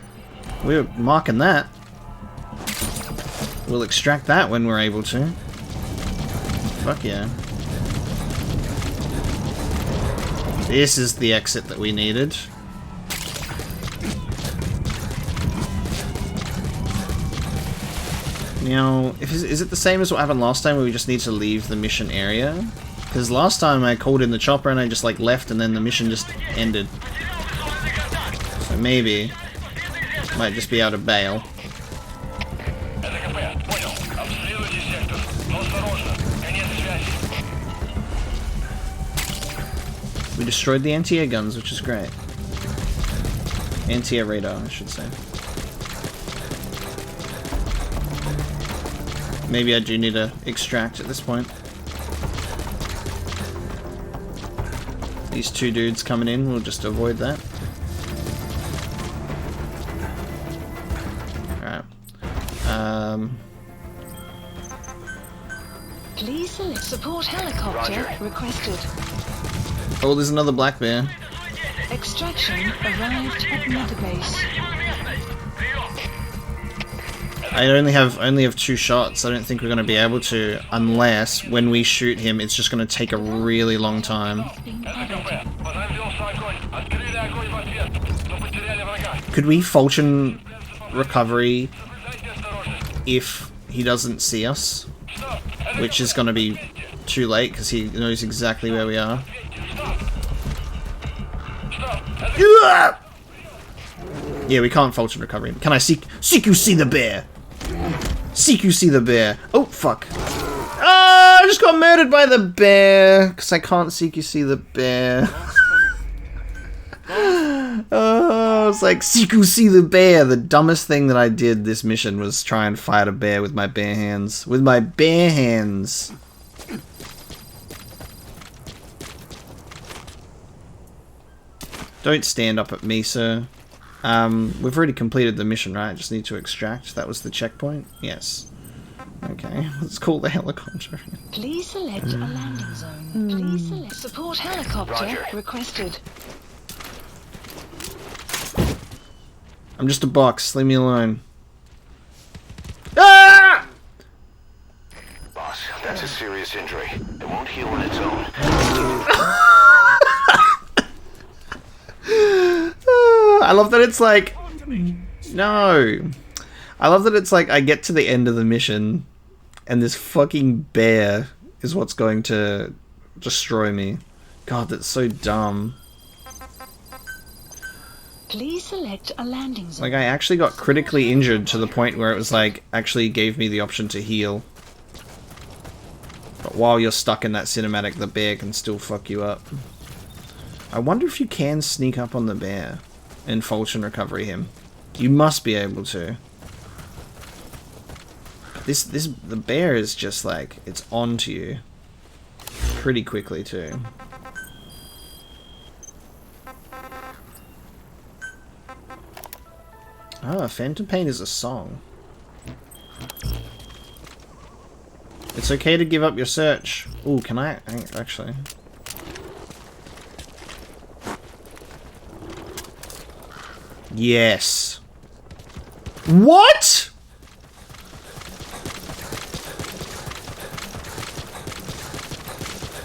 We're marking that. We'll extract that when we're able to. Fuck yeah. This is the exit that we needed. Now, is it the same as what happened last time where we just need to leave the mission area? Because last time I called in the chopper and I just like left and then the mission just ended. So maybe might just be able to bail. We destroyed the anti-air guns, which is great. Anti-air radar, I should say. Maybe I do need to extract at this point. These two dudes coming in, we'll just avoid that. Alright. Please select support helicopter requested. Oh, there's another black bear. Extraction arrived at Mother Base. I only have 2 shots. I don't think we're going to be able to, unless when we shoot him, it's just going to take a really long time. Could we falchion recovery if he doesn't see us? Which is going to be too late because he knows exactly where we are. Yeah, we can't falchion recovery him. Can I seek you see the bear? Seek you see the bear. Oh, fuck. Ah, I just got murdered by the bear. Because I can't seek you see the bear. Oh, it's like, seek you see the bear. The dumbest thing that I did this mission was try and fight a bear with my bare hands. With my bare hands. Don't stand up at me, sir. We've already completed the mission, right? Just need to extract. That was the checkpoint? Yes. Okay, let's call the helicopter. Please select a landing zone. Please select support helicopter requested. I'm just a box. Leave me alone. Ah! Boss, that's a serious injury. It won't heal on its own. I love that it's like... No. I love that it's like I get to the end of the mission and this fucking bear is what's going to destroy me. God, that's so dumb. Please select a landing zone. Like, I actually got critically injured to the point where it was like, actually gave me the option to heal. But while you're stuck in that cinematic, the bear can still fuck you up. I wonder if you can sneak up on the bear and falchion recovery him. You must be able to. The bear is just like, it's on to you. Pretty quickly too. Ah, Phantom Pain is a song. It's okay to give up your search. Ooh, can I actually? Yes. What?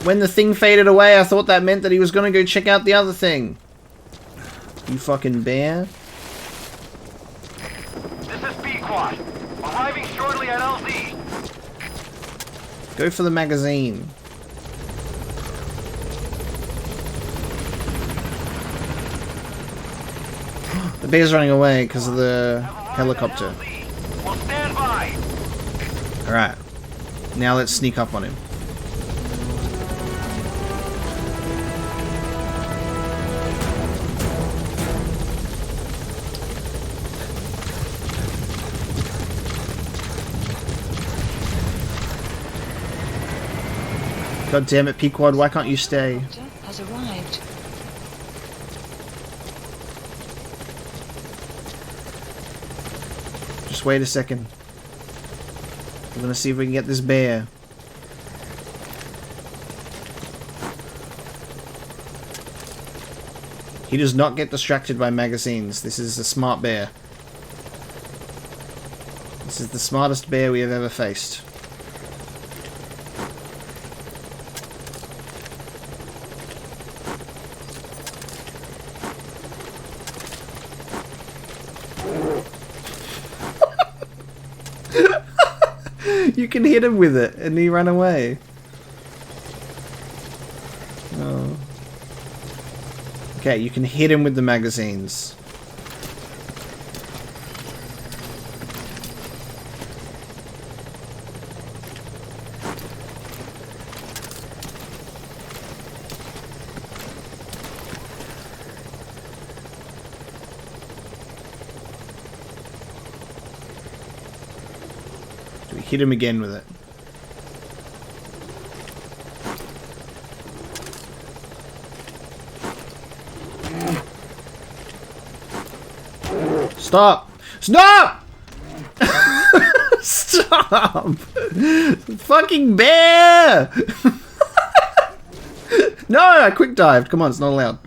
When the thing faded away, I thought that meant that he was gonna go check out the other thing. You fucking bear. This is B-Quad. Arriving shortly at LZ. Go for the magazine. The bear's running away because of the helicopter. We'll stand by. Alright. Now let's sneak up on him. God damn it, Pequod, why can't you stay? Has arrived. Just wait a second. We're gonna see if we can get this bear. He does not get distracted by magazines. This is a smart bear. This is the smartest bear we have ever faced. You can hit him with it and he ran away. Oh. Okay, you can hit him with the magazines. Hit him again with it. Stop! Stop! Stop! Fucking bear! No, I quick dived. Come on, it's not allowed.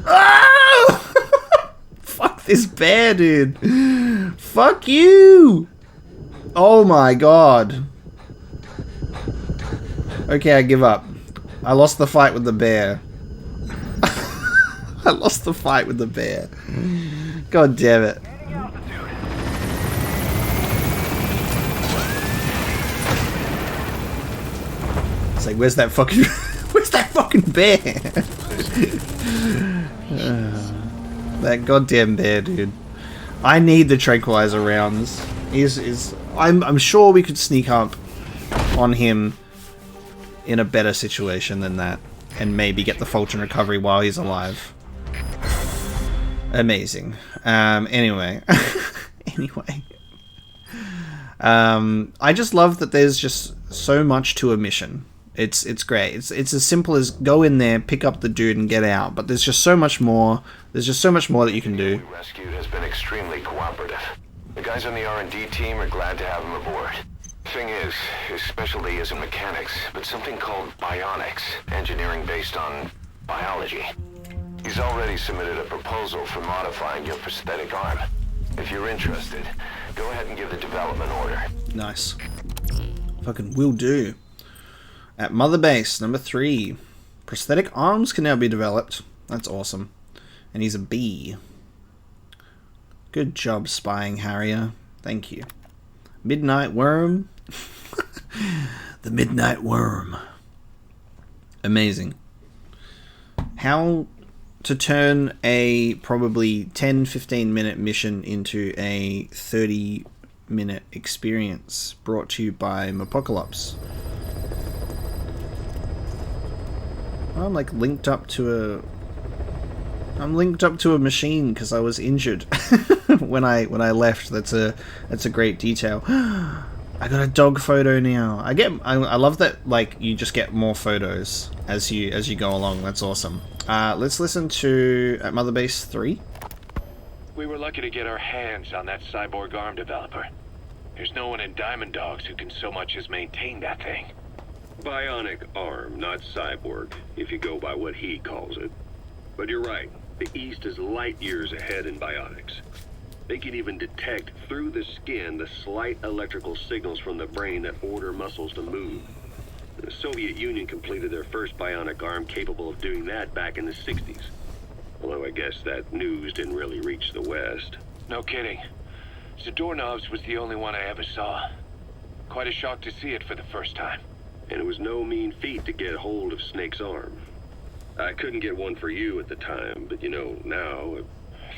Ah! Fuck this bear, dude. Fuck you! Oh my god. Okay, I give up. I lost the fight with the bear. I lost the fight with the bear. God damn it. It's like, where's that fucking... where's that fucking bear? That goddamn bear, dude. I need the tranquilizer rounds. I'm sure we could sneak up on him in a better situation than that, and maybe get the Fulton recovery while he's alive. Amazing. Anyway, I just love that there's just so much to a mission. It's great. It's as simple as go in there, pick up the dude, and get out. But there's just so much more. There's just so much more that you can do. The rescued has been extremely cooperative. The guys on the R&D team are glad to have him aboard. Thing is, his specialty isn't mechanics, but something called bionics, engineering based on biology. He's already submitted a proposal for modifying your prosthetic arm. If you're interested, go ahead and give the development order. Nice. Fucking will do. At Mother Base, number 3. Prosthetic arms can now be developed. That's awesome. And he's a bee. Good job spying, Harrier. Thank you. Midnight Worm. The Midnight Worm. Amazing. How to turn a probably 10-15 minute mission into a 30-minute experience, brought to you by Apocalypse. I'm like linked up to a machine because I was injured when I left. That's a great detail. I got a dog photo now. I love that, like, you just get more photos as you go along. That's awesome. Let's listen to At Mother Base 3. We were lucky to get our hands on that cyborg arm developer. There's no one in Diamond Dogs who can so much as maintain that thing. Bionic arm, not cyborg, if you go by what he calls it. But you're right, the East is light years ahead in bionics. They can even detect through the skin the slight electrical signals from the brain that order muscles to move. The Soviet Union completed their first bionic arm capable of doing that back in the 60s. Although I guess that news didn't really reach the West. No kidding. Zadorov's was the only one I ever saw. Quite a shock to see it for the first time. And it was no mean feat to get hold of Snake's arm. I couldn't get one for you at the time, but you know, now...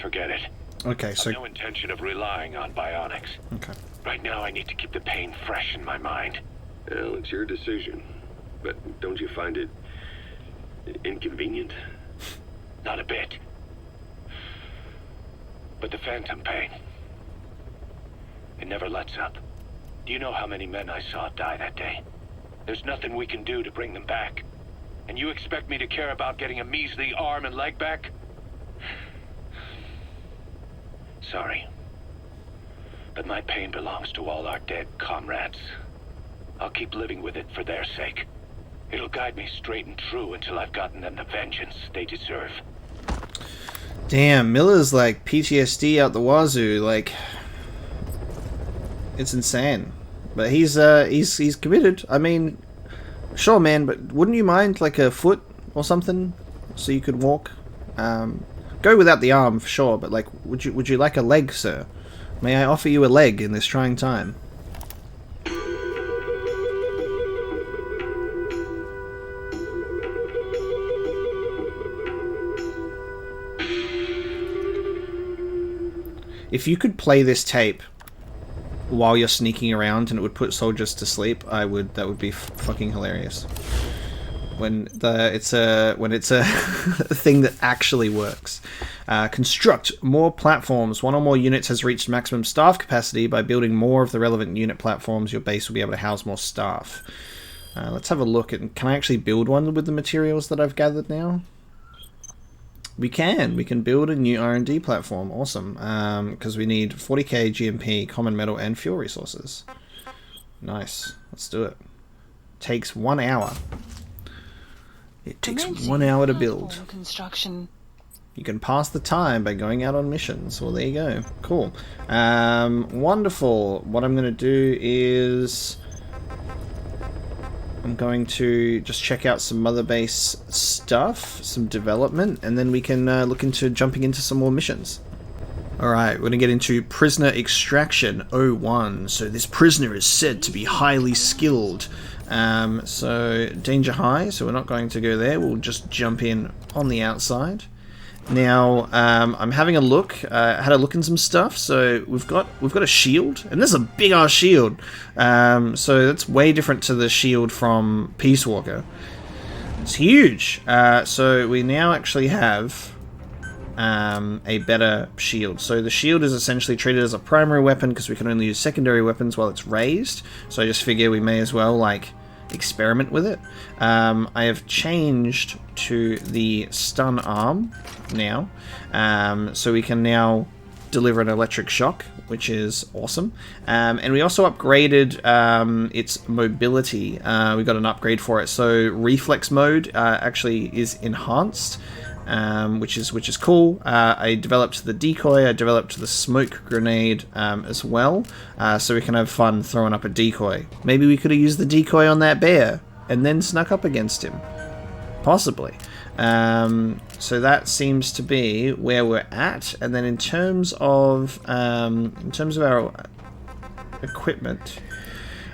Forget it. Okay, so... I've no intention of relying on bionics. Okay. Right now I need to keep the pain fresh in my mind. Well, it's your decision. But don't you find it... inconvenient? Not a bit. But the phantom pain... it never lets up. Do you know how many men I saw die that day? There's nothing we can do to bring them back. And you expect me to care about getting a measly arm and leg back? Sorry. But my pain belongs to all our dead comrades. I'll keep living with it for their sake. It'll guide me straight and true until I've gotten them the vengeance they deserve. Damn, Miller's like PTSD out the wazoo, like it's insane. But he's committed. I mean, sure, man, but wouldn't you mind like a foot or something so you could walk? Go without the arm for sure, but like, would you like a leg, sir? May I offer you a leg in this trying time? If you could play this tape while you're sneaking around and it would put soldiers to sleep, that would be fucking hilarious. When it's a thing that actually works. Construct more platforms. One or more units has reached maximum staff capacity. By building more of the relevant unit platforms, your base will be able to house more staff. Let's have a look at. Can I actually build one with the materials that I've gathered now? We can build a new R&D platform. Awesome. Because we need 40k GMP, common metal, and fuel resources. Nice. Let's do it. Takes 1 hour. It takes 1 hour to build. Construction. You can pass the time by going out on missions. Well, there you go. Cool. Wonderful. What I'm going to do is I'm going to just check out some Mother Base stuff, some development, and then we can look into jumping into some more missions. Alright, we're going to get into Prisoner Extraction 01. So this prisoner is said to be highly skilled. So danger high, so we're not going to go there. We'll just jump in on the outside. Now, I'm having a look. Had a look in some stuff. So we've got a shield, and this is a big ass shield. So that's way different to the shield from Peace Walker. It's huge. So we now actually have a better shield. So the shield is essentially treated as a primary weapon because we can only use secondary weapons while it's raised. So I just figure we may as well like experiment with it. I have changed to the stun arm now, so we can now deliver an electric shock, which is awesome. And we also upgraded its mobility. We got an upgrade for it, so reflex mode actually is enhanced, which is cool. I developed the decoy, I developed the smoke grenade as well, so we can have fun throwing up a decoy. Maybe we could have used the decoy on that bear and then snuck up against him. Possibly. So that seems to be where we're at. And then in terms of our equipment,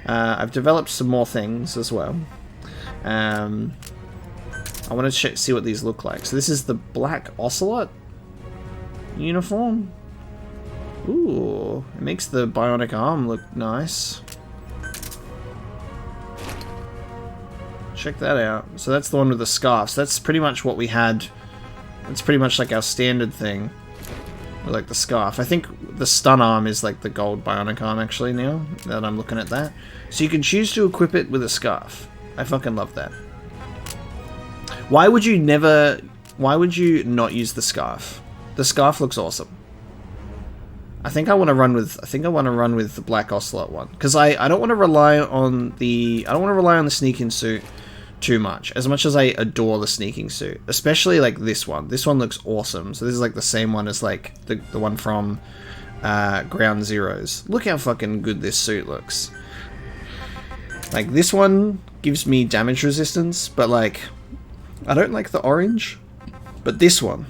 I've developed some more things as well. I want to see what these look like. So this is the black Ocelot uniform. Ooh, it makes the bionic arm look nice. Check that out. So that's the one with the scarf. So that's pretty much what we had. It's pretty much like our standard thing. Like the scarf. I think the stun arm is like the gold bionic arm actually now that I'm looking at that. So you can choose to equip it with a scarf. I fucking love that. Why would you not use the scarf? The scarf looks awesome. I think I want to run with the black Ocelot one because I don't want to rely on the sneaking suit too much as I adore the sneaking suit, especially like this one. This one looks awesome. So this is like the same one as like the one from Ground Zeroes. Look how fucking good this suit looks. Like this one gives me damage resistance, but like I don't like the orange. But this one,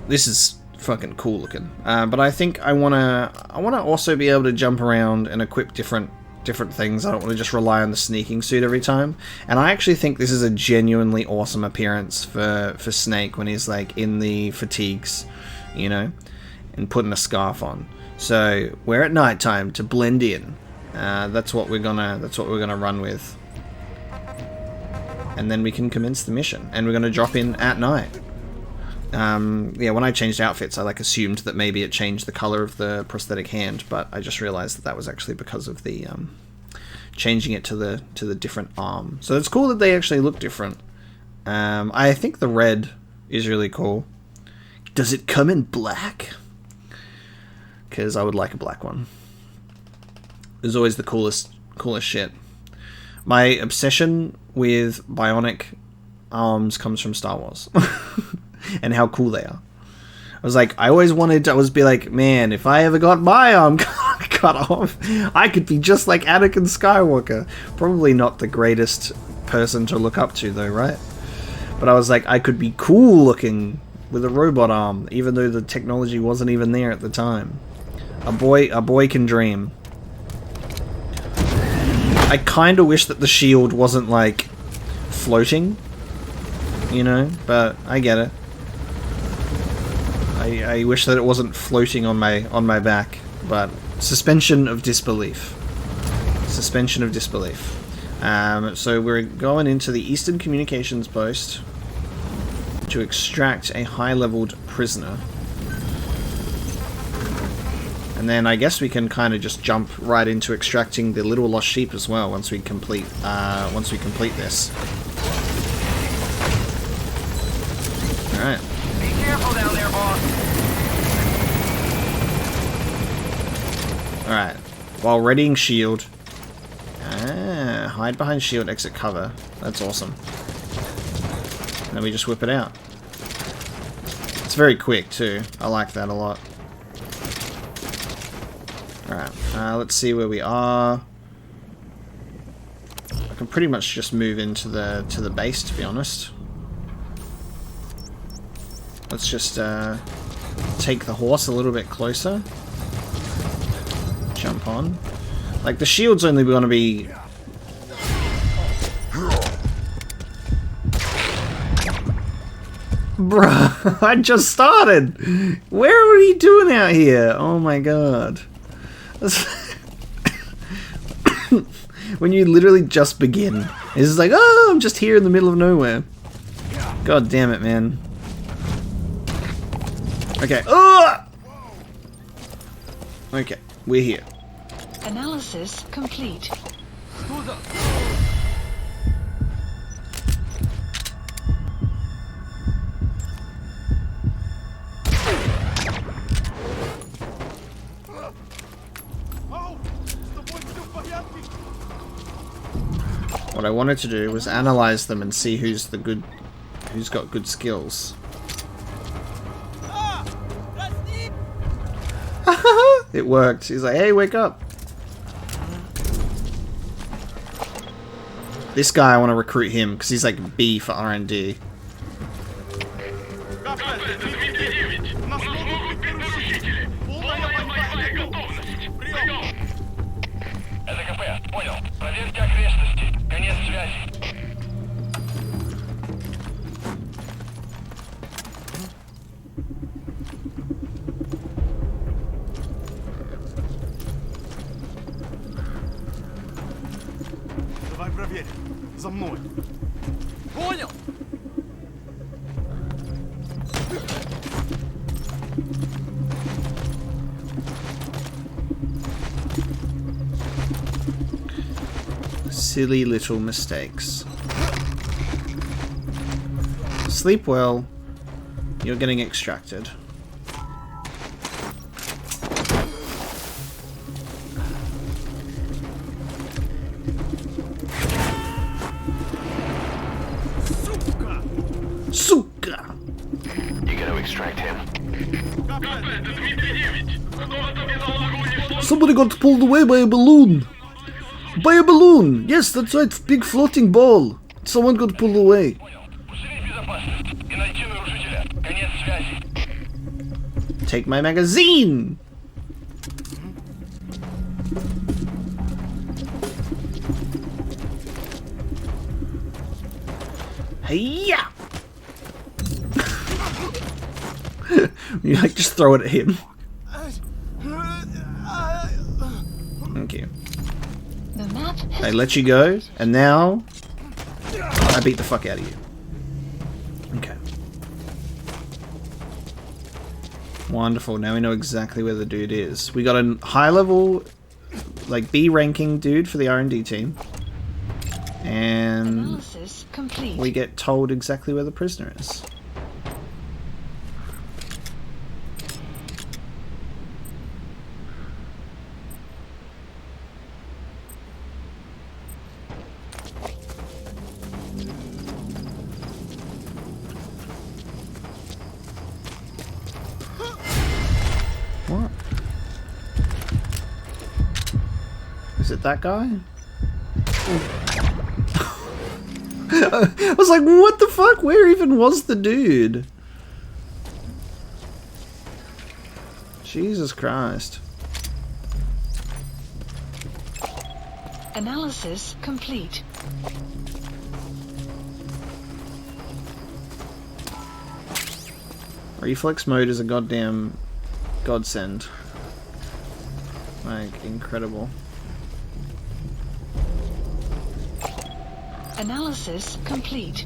this is fucking cool looking. But I think I wanna also be able to jump around and equip different things. I don't want to just rely on the sneaking suit every time. And I actually think this is a genuinely awesome appearance for Snake when he's like in the fatigues, you know, and putting a scarf on. So we're at nighttime to blend in. That's what we're gonna run with. And then we can commence the mission. And we're gonna drop in at night. Yeah, when I changed outfits, I like assumed that maybe it changed the color of the prosthetic hand, but I just realized that was actually because of the changing it to the different arm. So it's cool that they actually look different. I think the red is really cool. Does it come in black? Because I would like a black one. It's always the coolest shit. My obsession with bionic arms comes from Star Wars. And how cool they are. I was like, I always wanted to be like, man, if I ever got my arm cut off, I could be just like Anakin Skywalker. Probably not the greatest person to look up to though, right? But I was like, I could be cool looking with a robot arm, even though the technology wasn't even there at the time. A boy can dream. I kind of wish that the shield wasn't like floating, you know, but I get it. I wish that it wasn't floating on my back, but suspension of disbelief. Suspension of disbelief. So we're going into the Eastern Communications Post to extract a high-leveled prisoner. And then I guess we can kind of just jump right into extracting the little lost sheep as well once we complete this. All right. Be careful down there, boss. All right. While readying shield. Hide behind shield, exit cover. That's awesome. And then we just whip it out. It's very quick too. I like that a lot. Alright, let's see where we are. I can pretty much just move into the base, to be honest. Let's just take the horse a little bit closer. Jump on. Like, the shield's only going to be... Bruh, I just started! Where are we doing out here? Oh my god. When you literally just begin. It's just like, oh, I'm just here in the middle of nowhere. God damn it, man. Okay. Oh! Okay, we're here. Analysis complete. What I wanted to do was analyze them and see who's got good skills. It worked. He's like, hey, wake up. This guy, I want to recruit him because he's like B for R&D. Давай проверим. За мной. Понял. Silly little mistakes. Sleep well. You're getting extracted. Сука! You gonna extract him? Somebody got pulled away by a balloon. By a balloon! Yes, that's right, big floating ball. Someone got pulled away. Take my magazine! Hey-ya! You like just throw it at him. Thank you. I let you go, and now I beat the fuck out of you. Okay. Wonderful. Now we know exactly where the dude is. We got a high-level like B ranking dude for the R&D team, and Analysis complete. we get told exactly where the prisoner is. What? Is it that guy? I was like, what the fuck? Where even was the dude? Jesus Christ. Analysis complete. Reflex mode is a goddamn godsend. Like, incredible. Analysis complete.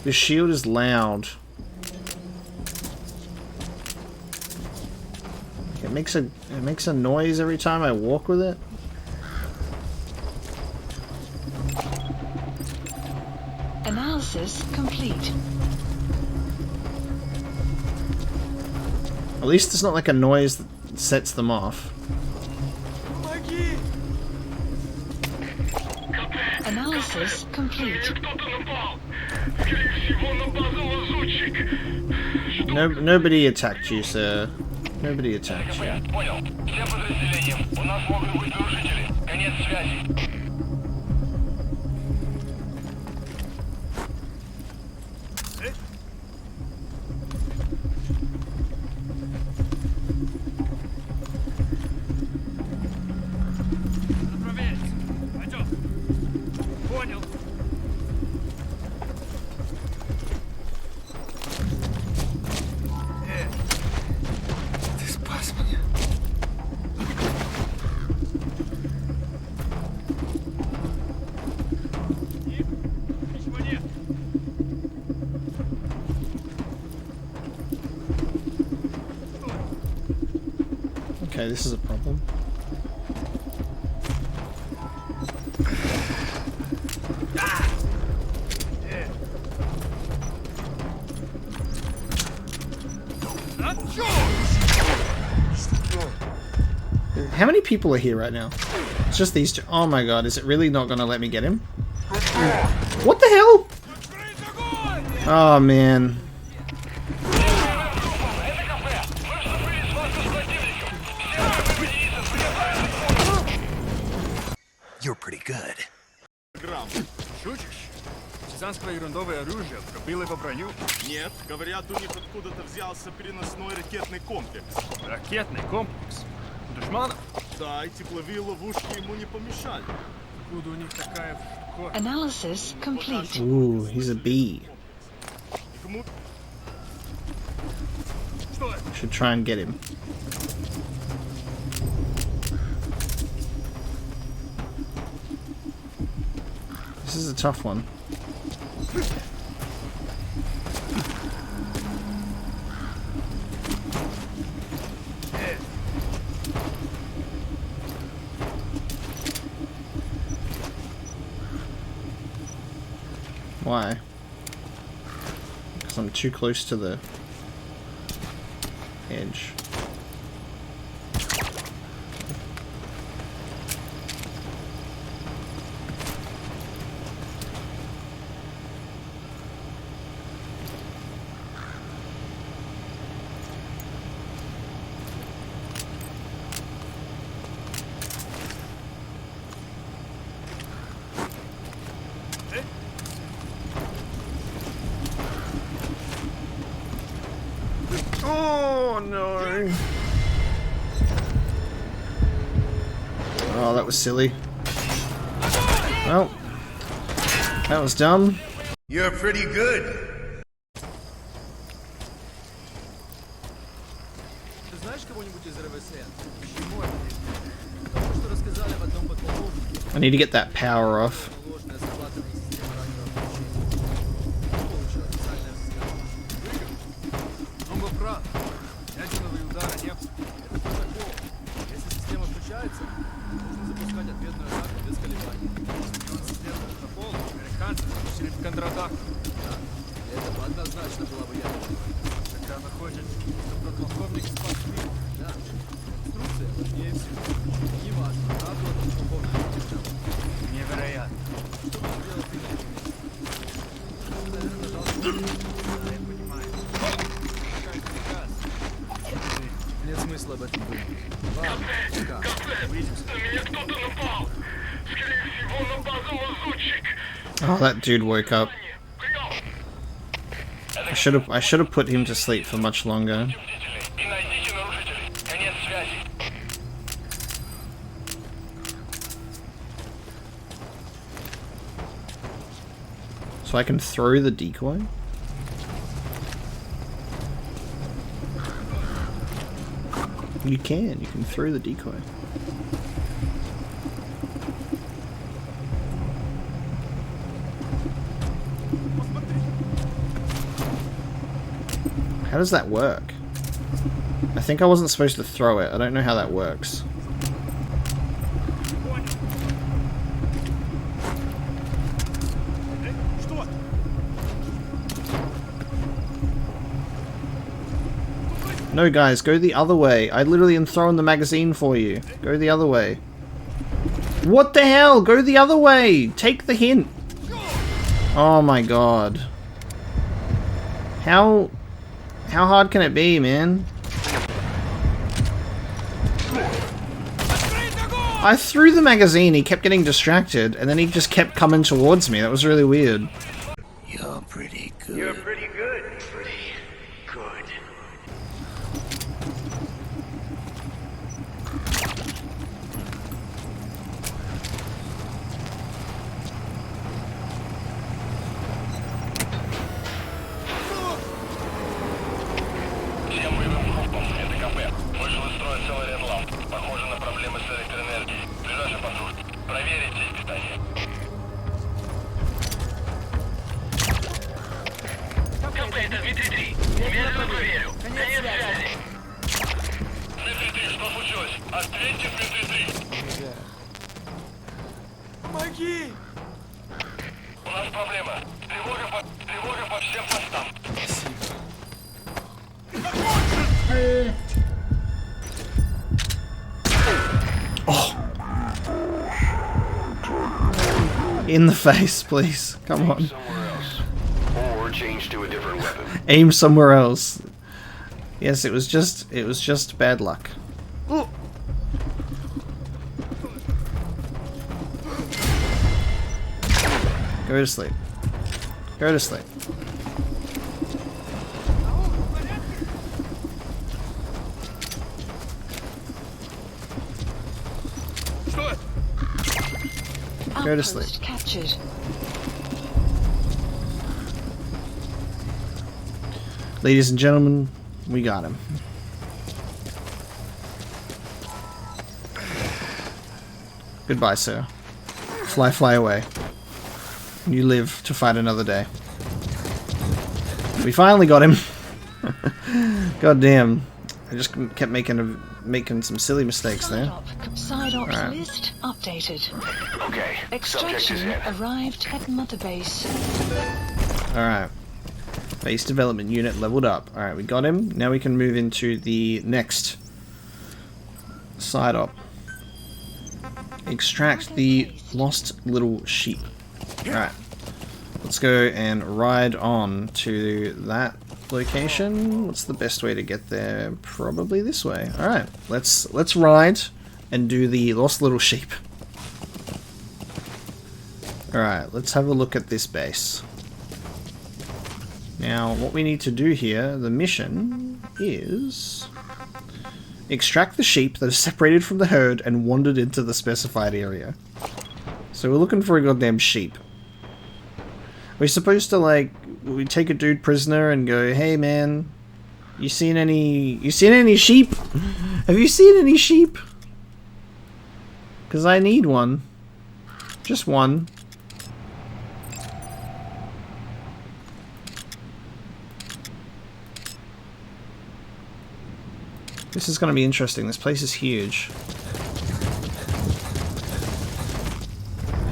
The shield is loud. It makes a noise every time I walk with it. Analysis complete. At least it's not like a noise that sets them off. Analysis complete. No, nobody attacked you, sir. Nobody attacked you. Okay, this is a problem. How many people are here right now? It's just these two. Oh my god, is it really not gonna let me get him? What the hell? Oh man. You're pretty good. Шутишь? Партизанское ерундовое оружие пробило по броню? Нет, говорят, у них откуда-то взялся переносной ракетный комплекс. Ракетный комплекс? У душманов? Да, и тепловые ловушки ему не помешали. Откуда у них такая штуковина? Analysis complete. Ooh, he's a bee. Should try and get him. This is a tough one. Why? Because I'm too close to the edge. Oh no! Oh, that was silly. Well, that was dumb. You're pretty good. I need to get that power off. Искать ответную атаку без колебаний. Он сделал на пол, американцы запустили в контратаку. Да, это бы однозначно была бы я. Тогда выходит, что подполковник спас мир. Да, инструкция важнее всего. Неважно, надо полковник держал. Невероятно. Что бы сделать ты на его месте? Наверное, должен быть. Да, я понимаю. Какая приказ. Нет смысла об этом думать. Ладно, пока. Увидимся. Oh, that dude woke up. I should have put him to sleep for much longer. So I can throw the decoy? You can throw the decoy. How does that work? I think I wasn't supposed to throw it. I don't know how that works. No, guys, go the other way. I literally am throwing the magazine for you. Go the other way. What the hell? Go the other way! Take the hint! Oh my god. How hard can it be, man? I threw the magazine, he kept getting distracted, and then he just kept coming towards me. That was really weird. You're pretty good. You're pretty good. Pretty good. Всем боевым группам, это КП. Вышел из строя целый ряд ламп. Похоже на проблемы с электроэнергией. Ближайший патруль. Проверить здесь питание. КП, это Дмитрий-3. Немедленно проверю. Конец связи. Дмитрий-3, что случилось? Ответьте, Дмитрий-3. Помоги! У нас проблема. Тревога по всем постам. Oh. In the face, please. Come on. Or change to a different weapon. Aim somewhere else. Yes, it was just bad luck. Ooh. Go to sleep. Go to sleep. Go to sleep. Captured. Ladies and gentlemen, we got him. Goodbye, sir. Fly, fly away. You live to fight another day. We finally got him. God damn. I just kept making some silly mistakes there. Side ops Right. list updated. Okay, subject is Extraction in. arrived at Mother Base. Alright. Base development unit leveled up. Alright, we got him. Now we can move into the next side op. Extract the lost little sheep. Alright. Let's go and ride on to that location. What's the best way to get there? Probably this way. Alright, let's ride and do the lost little sheep. Alright, let's have a look at this base. Now, what we need to do here, the mission, is extract the sheep that are separated from the herd and wandered into the specified area. So we're looking for a goddamn sheep. We're supposed to, like, we take a dude prisoner and go, hey man, you seen any sheep? Have you seen any sheep? Because I need one. Just one. This is going to be interesting. This place is huge.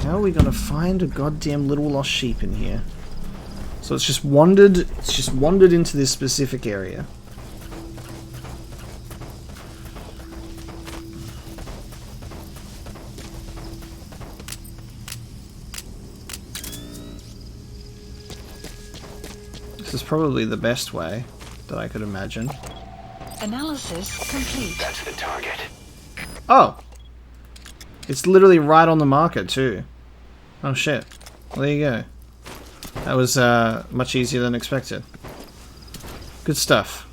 How are we gonna find a goddamn little lost sheep in here? So it's just wandered into this specific area. This is probably the best way that I could imagine. Analysis complete. That's the target. Oh! It's literally right on the marker too. Oh shit. Well, there you go. That was much easier than expected. Good stuff.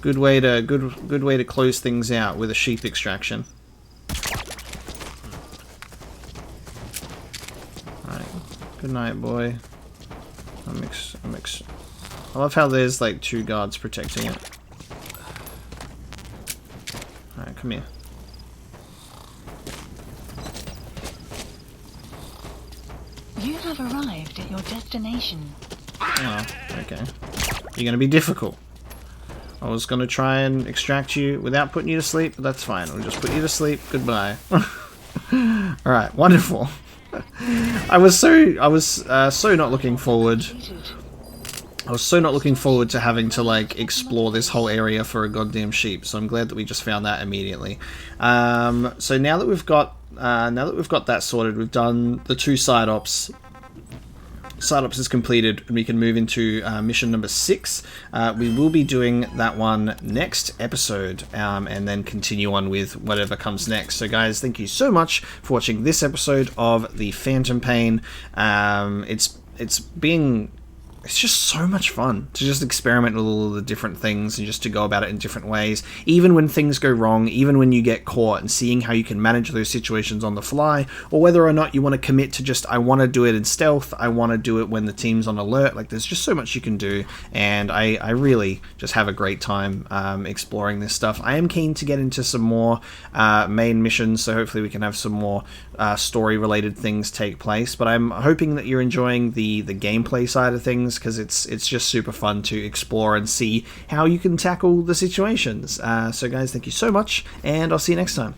Good way to close things out with a sheep extraction. Alright. Good night, boy. I love how there's like 2 guards protecting it. Alright, come here. You have arrived at your destination. Oh, okay. You're gonna be difficult. I was gonna try and extract you without putting you to sleep, but that's fine. We'll just put you to sleep. Goodbye. Alright, wonderful. I was so not looking forward. I was so not looking forward to having to like explore this whole area for a goddamn sheep. So I'm glad that we just found that immediately. So now that we've got that sorted, we've done the 2 side ops. Side ops is completed, and we can move into mission number 6. We will be doing that one next episode, and then continue on with whatever comes next. So guys, thank you so much for watching this episode of the Phantom Pain. It's just so much fun to just experiment with all of the different things and just to go about it in different ways. Even when things go wrong, even when you get caught, and seeing how you can manage those situations on the fly, or whether or not you want to commit to just, I want to do it in stealth, I want to do it when the team's on alert. Like, there's just so much you can do, and I really just have a great time exploring this stuff. I am keen to get into some more main missions, so hopefully we can have some more story-related things take place, but I'm hoping that you're enjoying the gameplay side of things, because it's just super fun to explore and see how you can tackle the situations. So guys, thank you so much, and I'll see you next time.